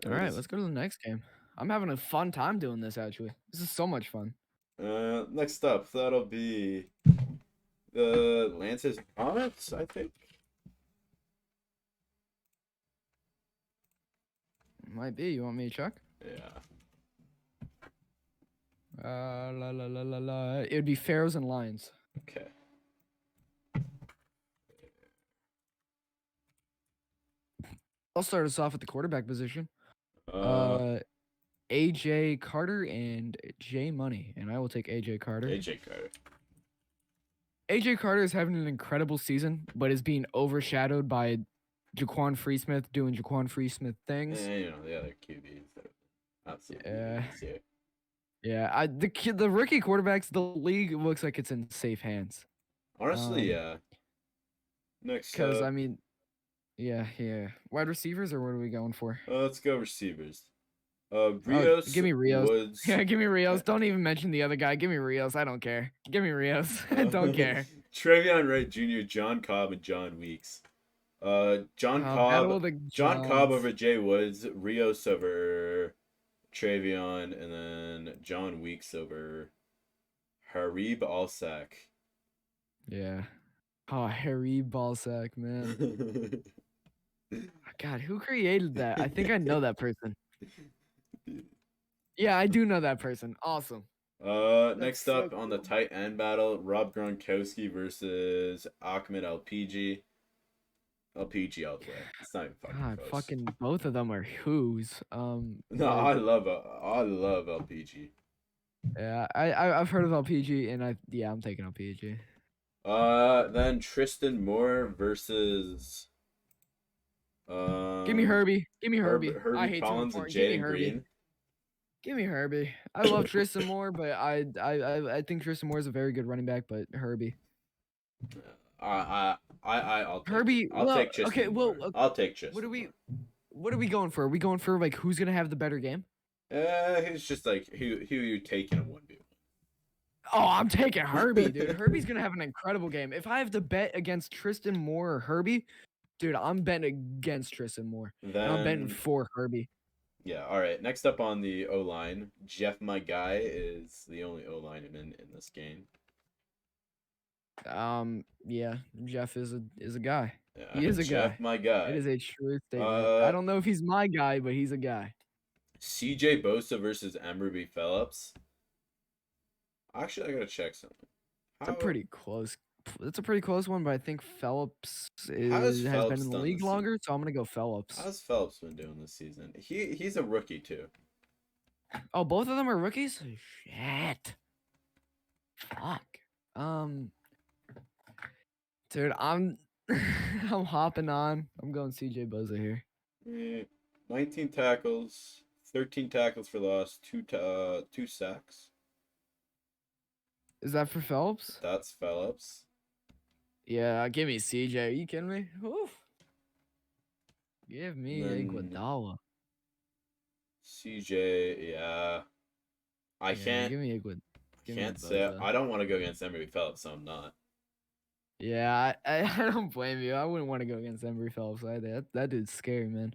[SPEAKER 2] All right, let's go to the next game. I'm having a fun time doing this, actually. This is so much fun.
[SPEAKER 1] Next up, that'll be the Lancers Comets, I think.
[SPEAKER 2] Might be. You want me to check?
[SPEAKER 1] Yeah.
[SPEAKER 2] It would be Pharaohs and Lions.
[SPEAKER 1] Okay.
[SPEAKER 2] I'll start us off at the quarterback position. AJ Carter and J Money, and I will take AJ Carter. AJ Carter is having an incredible season, but is being overshadowed by Jaquan Freesmith doing Jaquan Freesmith things.
[SPEAKER 1] And the other QBs that are absolutely
[SPEAKER 2] yeah. The rookie quarterbacks, the league looks like it's in safe hands.
[SPEAKER 1] Honestly, yeah. Next,
[SPEAKER 2] because I mean, yeah. Wide receivers, or what are we going for?
[SPEAKER 1] Let's go receivers. Rios.
[SPEAKER 2] Give me Rios.
[SPEAKER 1] Woods.
[SPEAKER 2] Yeah, give me Rios. Don't even mention the other guy. Give me Rios. I don't care. Give me Rios. I don't care.
[SPEAKER 1] Trevion Wright Jr., John Cobb, and John Weeks. John Cobb over Jay Woods, Rios over Trevion, and then John Weeks over Harib Alsack.
[SPEAKER 2] Yeah. Oh, Harib Alsack, man. God, who created that? I think I know that person. Yeah, I do know that person. Awesome.
[SPEAKER 1] Next up on the tight end battle, Rob Gronkowski versus Ahmed LPG. LPG all the way. It's not even fucking close.
[SPEAKER 2] Fucking both of them are who's.
[SPEAKER 1] No, I love LPG.
[SPEAKER 2] Yeah, I've heard of LPG, and I'm taking LPG.
[SPEAKER 1] Then Tristan Moore versus.
[SPEAKER 2] Give me Herbie. Give me Herbie.
[SPEAKER 1] Herbie Collins and Jaden Green.
[SPEAKER 2] Give me Herbie. I love Tristan Moore, but I think Tristan Moore is a very good running back, but Herbie.
[SPEAKER 1] I'll take
[SPEAKER 2] Herbie.
[SPEAKER 1] I'll
[SPEAKER 2] Well,
[SPEAKER 1] take Tristan
[SPEAKER 2] okay. Well,
[SPEAKER 1] Moore. I'll take
[SPEAKER 2] what are
[SPEAKER 1] Tristan
[SPEAKER 2] we?
[SPEAKER 1] Moore.
[SPEAKER 2] What are we going for? Are we going for like who's gonna have the better game?
[SPEAKER 1] He's just like who you taking a 1v1.
[SPEAKER 2] Oh, I'm taking Herbie, dude. Herbie's gonna have an incredible game. If I have to bet against Tristan Moore or Herbie, dude, I'm betting against Tristan Moore, and I'm betting
[SPEAKER 1] Then
[SPEAKER 2] for Herbie.
[SPEAKER 1] yeah, all right. Next up on the O line, Jeff, my guy, is the only O lineman in this game.
[SPEAKER 2] Yeah, Jeff is a guy.
[SPEAKER 1] Yeah,
[SPEAKER 2] He is a
[SPEAKER 1] Jeff,
[SPEAKER 2] guy.
[SPEAKER 1] my
[SPEAKER 2] It
[SPEAKER 1] guy.
[SPEAKER 2] is a true statement. I
[SPEAKER 1] Uh,
[SPEAKER 2] don't know if he's my guy, but he's a guy.
[SPEAKER 1] CJ Bosa versus Amberby Phillips. Actually, I gotta check something.
[SPEAKER 2] It's a
[SPEAKER 1] How
[SPEAKER 2] pretty close. It's a pretty close one, but I think Phelps
[SPEAKER 1] how has
[SPEAKER 2] has been
[SPEAKER 1] Phelps
[SPEAKER 2] in the
[SPEAKER 1] done
[SPEAKER 2] league
[SPEAKER 1] this season?
[SPEAKER 2] longer, so I'm gonna go Phelps.
[SPEAKER 1] How's Phelps been doing this season? He's a rookie too.
[SPEAKER 2] Oh, both of them are rookies. Shit. Fuck. Um, dude, I'm I'm hopping on. I'm going CJ Boza here.
[SPEAKER 1] 19 tackles, 13 tackles for loss, two sacks.
[SPEAKER 2] Is that for Phelps?
[SPEAKER 1] That's Phillips.
[SPEAKER 2] Yeah, give me CJ. Are you kidding me? Oof. Give
[SPEAKER 1] And
[SPEAKER 2] me
[SPEAKER 1] then
[SPEAKER 2] Iguodala.
[SPEAKER 1] CJ, yeah. I
[SPEAKER 2] Yeah,
[SPEAKER 1] can't
[SPEAKER 2] give me Iguod.
[SPEAKER 1] I
[SPEAKER 2] Give me
[SPEAKER 1] can't say
[SPEAKER 2] Boza.
[SPEAKER 1] I don't want to go against Emery Phillips, so I'm not.
[SPEAKER 2] Yeah, I don't blame you. I wouldn't want to go against Embry Phelps either. That dude's scary, man.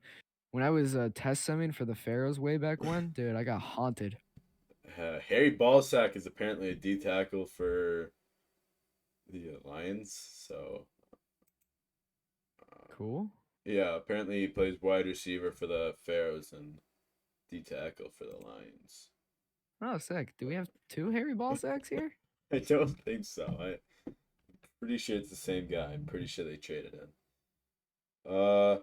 [SPEAKER 2] When I was test simming for the Pharaohs way back when, dude, I got haunted.
[SPEAKER 1] Harry Ballsack is apparently a D tackle for the Lions, so
[SPEAKER 2] Cool.
[SPEAKER 1] yeah, apparently he plays wide receiver for the Pharaohs and D tackle for the Lions.
[SPEAKER 2] Oh, sick. Do we have two Harry Ball sacks here?
[SPEAKER 1] I don't think so. I'm pretty sure it's the same guy. I'm pretty sure they traded him.
[SPEAKER 2] Huh.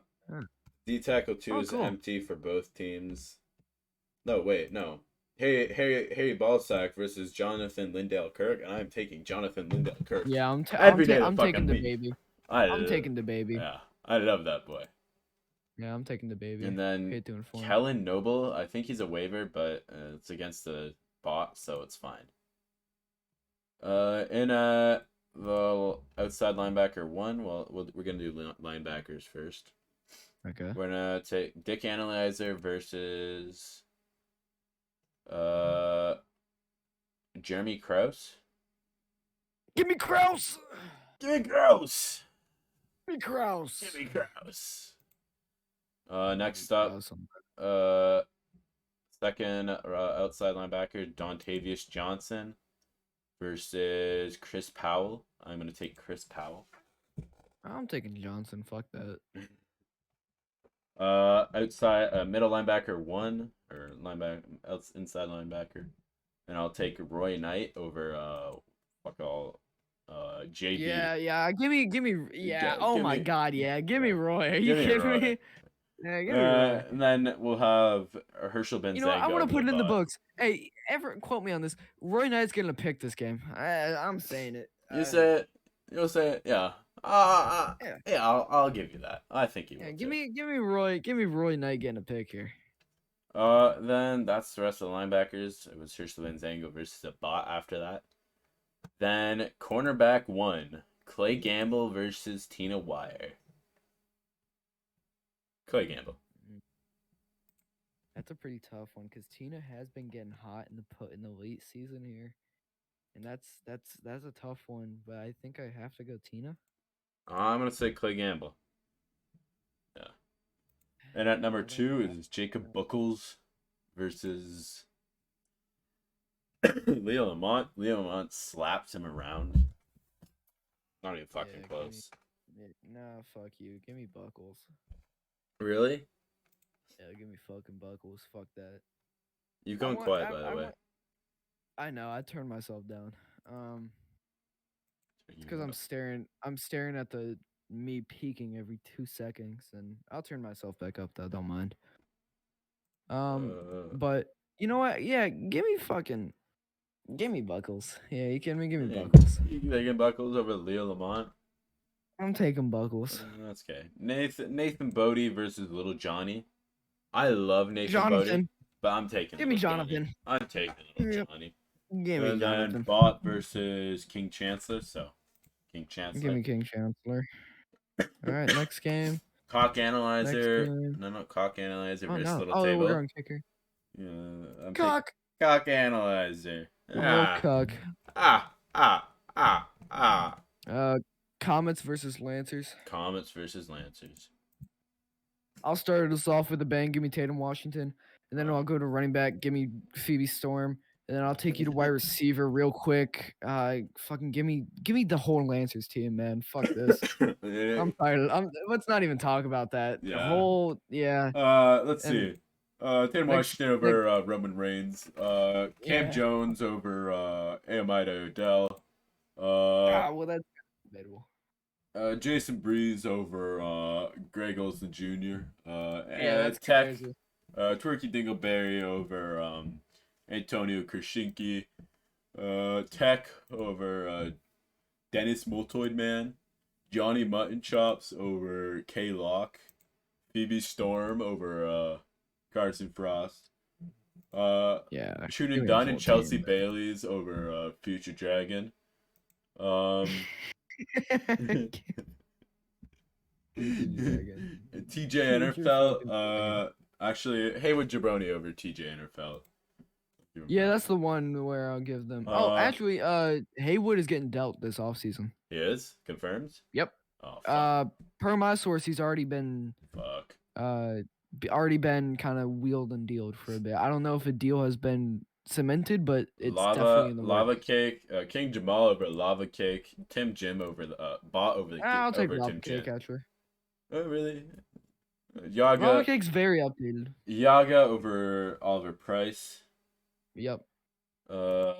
[SPEAKER 1] D tackle two
[SPEAKER 2] Oh,
[SPEAKER 1] is
[SPEAKER 2] cool.
[SPEAKER 1] empty for both teams. No, wait, no. Harry Ballsack versus Jonathan Lindell Kirk, and I'm taking Jonathan Lindell Kirk
[SPEAKER 2] Yeah,
[SPEAKER 1] every day of the
[SPEAKER 2] I'm
[SPEAKER 1] fucking
[SPEAKER 2] taking the
[SPEAKER 1] week.
[SPEAKER 2] baby.
[SPEAKER 1] I
[SPEAKER 2] I'm taking the baby.
[SPEAKER 1] Yeah, I love that boy.
[SPEAKER 2] Yeah, I'm taking the baby.
[SPEAKER 1] And then
[SPEAKER 2] Hate to inform.
[SPEAKER 1] Kellen Noble, I think he's a waiver, but it's against the bot, so it's fine. The outside linebacker one. Well, we're gonna do linebackers first.
[SPEAKER 2] Okay.
[SPEAKER 1] We're gonna take Dick Analyzer versus uh Jeremy Krause.
[SPEAKER 2] Give me Kraus.
[SPEAKER 1] Give me Krause.
[SPEAKER 2] Give me Kraus.
[SPEAKER 1] Give me Krause. Next
[SPEAKER 2] Give me
[SPEAKER 1] up,
[SPEAKER 2] Kraus on-
[SPEAKER 1] second outside linebacker Dontavius Johnson versus Chris Powell. I'm gonna take Chris Powell.
[SPEAKER 2] I'm taking Johnson. Fuck that.
[SPEAKER 1] Outside middle linebacker one or inside linebacker, and I'll take Roy Knight over JB.
[SPEAKER 2] Yeah. Give me. Yeah. Oh
[SPEAKER 1] give
[SPEAKER 2] my
[SPEAKER 1] me-
[SPEAKER 2] God. Yeah. Give me
[SPEAKER 1] yeah.
[SPEAKER 2] Roy. Are you
[SPEAKER 1] Give me
[SPEAKER 2] kidding
[SPEAKER 1] Roy.
[SPEAKER 2] me? Yeah. Give me Roy.
[SPEAKER 1] And then we'll have Herschel Benzango.
[SPEAKER 2] You know what? I want
[SPEAKER 1] over
[SPEAKER 2] to put it in the
[SPEAKER 1] bot.
[SPEAKER 2] books. Hey, ever quote me on this? Roy Knight's gonna pick this game. I'm saying it.
[SPEAKER 1] You say it. You'll say it. Yeah.
[SPEAKER 2] Yeah.
[SPEAKER 1] Yeah. I'll give you that. I think you will.
[SPEAKER 2] Yeah,
[SPEAKER 1] Too.
[SPEAKER 2] give me Roy Knight getting a pick here.
[SPEAKER 1] Then that's the rest of the linebackers. It was Herschel Benzango versus a bot after that. Then cornerback one, Clay Gamble versus Tina Wire. Clay Gamble.
[SPEAKER 2] That's a pretty tough one because Tina has been getting hot in the late season here, and that's a tough one. But I think I have to go Tina.
[SPEAKER 1] I'm gonna say Clay Gamble. Yeah. And at number 2 is Jacob Buckles versus Leo Lamont. Leo Lamont slaps him around. Not even fucking close.
[SPEAKER 2] Nah, fuck you. Give me Buckles.
[SPEAKER 1] Really?
[SPEAKER 2] Yeah, give me fucking Buckles. Fuck that.
[SPEAKER 1] You've gone quiet, by the way.
[SPEAKER 2] I know. I turned myself down. It's because
[SPEAKER 1] You
[SPEAKER 2] I'm staring at the me peeking every 2 seconds, and I'll turn myself back up though. Don't mind. But you know what? Yeah, give me Buckles. Yeah, you kidding me? Give me Buckles.
[SPEAKER 1] You taking Buckles over Leo Lamont?
[SPEAKER 2] I'm taking Buckles.
[SPEAKER 1] That's okay. Nathan Bodie versus Little Johnny. I love Nathan Bodie,
[SPEAKER 2] Jonathan.
[SPEAKER 1] but I'm taking
[SPEAKER 2] Give me
[SPEAKER 1] little Johnny.
[SPEAKER 2] Jonathan.
[SPEAKER 1] I'm taking little
[SPEAKER 2] Yep.
[SPEAKER 1] Johnny.
[SPEAKER 2] Give me
[SPEAKER 1] And then
[SPEAKER 2] Jonathan.
[SPEAKER 1] Bot versus King Chancellor. So King Chancellor.
[SPEAKER 2] Give me King Chancellor. All right, next game.
[SPEAKER 1] Cock
[SPEAKER 2] Next
[SPEAKER 1] Analyzer.
[SPEAKER 2] game.
[SPEAKER 1] No, not Cock Analyzer
[SPEAKER 2] Oh
[SPEAKER 1] versus
[SPEAKER 2] no!
[SPEAKER 1] Little
[SPEAKER 2] Oh, we're
[SPEAKER 1] Table.
[SPEAKER 2] going kicker.
[SPEAKER 1] Yeah, I'm taking
[SPEAKER 2] Cock.
[SPEAKER 1] Cock Analyzer.
[SPEAKER 2] Oh, cock.
[SPEAKER 1] Ah.
[SPEAKER 2] Comets versus Lancers.
[SPEAKER 1] Comets versus Lancers.
[SPEAKER 2] I'll start us off with a bang. Give me Tatum Washington, and then
[SPEAKER 1] Oh.
[SPEAKER 2] I'll go to running back. Give me Phoebe Storm, and then I'll take you to wide receiver real quick. Fucking give me the whole Lancers team, man. Fuck this. I'm tired. Let's not even talk about that.
[SPEAKER 1] Yeah.
[SPEAKER 2] The whole
[SPEAKER 1] Let's
[SPEAKER 2] and
[SPEAKER 1] see. Tatum Washington over Roman Reigns. Cam Jones over Amida Odell.
[SPEAKER 2] well, that's debatable.
[SPEAKER 1] Jason Breeze over Greg Olson Jr.
[SPEAKER 2] That's
[SPEAKER 1] Tech.
[SPEAKER 2] crazy.
[SPEAKER 1] Twerky Dingleberry over Antonio Kershinky. Tech over Dennis Multoid Man. Johnny Mutton Chops over K Lock. Phoebe Storm over Carson Frost. Shooting Dunn and Chelsea Bailey's over Future Dragon. TJ Interfell. Actually, Haywood Jabroni over TJ Interfell.
[SPEAKER 2] Yeah, that's the one where I'll give them. Actually, Haywood is getting dealt this offseason.
[SPEAKER 1] He is? Confirmed?
[SPEAKER 2] Yep.
[SPEAKER 1] Oh, fuck.
[SPEAKER 2] Per my source, he's already been already been kind of wheeled and dealed for a bit. I don't know if a deal has been cemented, but it's definitely in the
[SPEAKER 1] Lava
[SPEAKER 2] works.
[SPEAKER 1] Cake, King Jamal over Lava Cake, Tim Jim over the Bot over the
[SPEAKER 2] I'll take
[SPEAKER 1] over
[SPEAKER 2] Lava
[SPEAKER 1] Tim
[SPEAKER 2] Cake
[SPEAKER 1] Jim.
[SPEAKER 2] actually.
[SPEAKER 1] Oh really?
[SPEAKER 2] Lava Cake's very updated.
[SPEAKER 1] Yaga over Oliver Price.
[SPEAKER 2] Yep.
[SPEAKER 1] Let's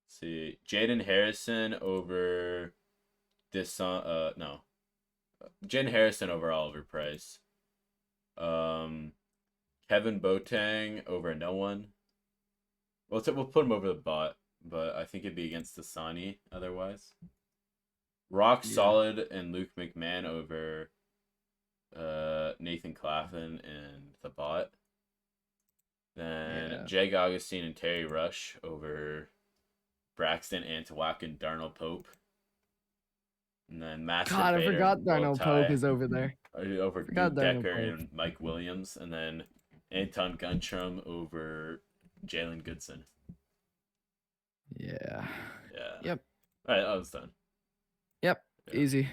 [SPEAKER 1] see, Jaden Harrison over this no. Jaden Harrison over Oliver Price. Kevin Boateng over no one. We'll put him over the Bot, but I think it'd be against Dasani otherwise. Rock Solid and Luke McMahon over Nathan Claflin and the Bot. Then Jake Augustine and Terry Rush over Braxton Antowak and Darnell Pope. And then Master
[SPEAKER 2] I
[SPEAKER 1] Vader
[SPEAKER 2] forgot Darnell Pope is over there.
[SPEAKER 1] Over Duke Decker and Mike Williams. And then Anton Guntram over Jalen Goodson.
[SPEAKER 2] Yeah.
[SPEAKER 1] Yep. All right, that was done.
[SPEAKER 2] Yep. Yeah. Easy.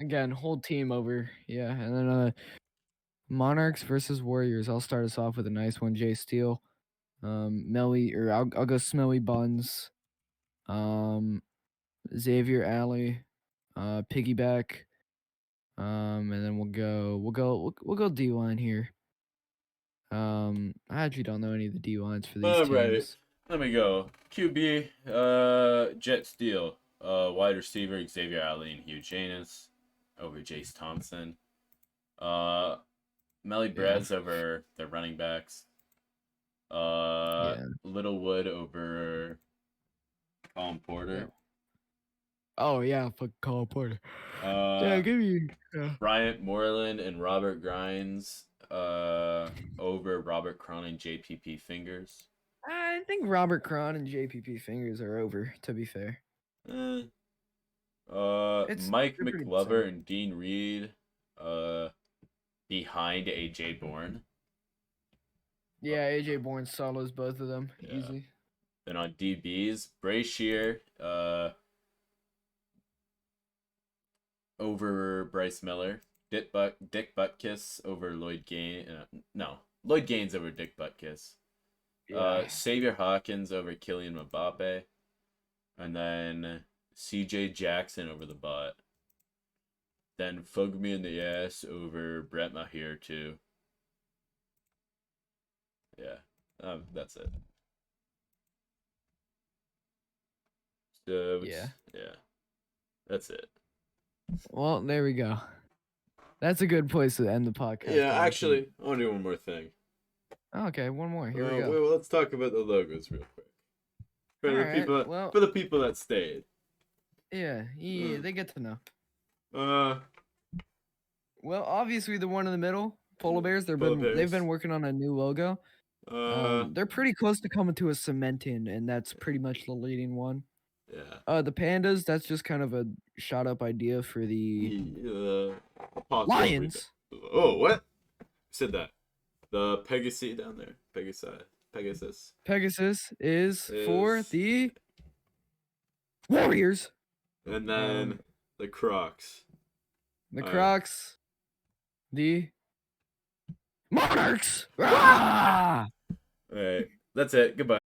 [SPEAKER 2] Again, whole team over. Yeah. And then Monarchs versus Warriors. I'll start us off with a nice one. Jay Steele. I'll go Smelly Buns. Xavier Alley. Piggyback. And then we'll go D-line here. I actually don't know any of the D-lines for these teams.
[SPEAKER 1] Right. Let me go. QB, Jet Steele. Wide receiver, Xavier Alley and Hugh Janus over Jace Thompson. Melly Brez over the running backs. Littlewood over Colin Porter.
[SPEAKER 2] Yeah. Oh yeah, fuck Colin Porter. Give me
[SPEAKER 1] Bryant Moreland and Robert Grimes over Robert Cron and JPP Fingers.
[SPEAKER 2] I think Robert Cron and JPP Fingers are over, to be fair.
[SPEAKER 1] Mike McLover and Dean Reed behind AJ Bourne.
[SPEAKER 2] Yeah, AJ Bourne solos both of them. Easy.
[SPEAKER 1] Then on DBs, Bray Shear over Bryce Miller. Dick Butkiss over Lloyd Gaines. Lloyd Gaines over Dick Butkiss. Xavier Hawkins over Killian Mbappe. And then CJ Jackson over the Bot. Then Fug Me in the Ass over Brett Maher too. Yeah. That's it. So, yeah. That's it.
[SPEAKER 2] Well, there we go. That's a good place to end the podcast.
[SPEAKER 1] Yeah, actually, I want to do one more thing.
[SPEAKER 2] Okay, one more. Here we go.
[SPEAKER 1] Well, let's talk about the logos real quick. For the people that stayed.
[SPEAKER 2] Yeah, they get to know. Well, obviously the one in the middle, Polar bears. They've
[SPEAKER 1] Polar
[SPEAKER 2] been
[SPEAKER 1] bears.
[SPEAKER 2] working on a new logo. They're pretty close to coming to a cementing, and that's pretty much the leading one.
[SPEAKER 1] Yeah.
[SPEAKER 2] The pandas, that's just kind of a shot up idea for the
[SPEAKER 1] Possible
[SPEAKER 2] lions.
[SPEAKER 1] Oh, what? Who said that? The Pegasus down there. Pegasus.
[SPEAKER 2] Pegasus is for the Warriors.
[SPEAKER 1] And then the Crocs.
[SPEAKER 2] The
[SPEAKER 1] All right.
[SPEAKER 2] Crocs. The Monarchs. Ah!
[SPEAKER 1] All right. That's it. Goodbye.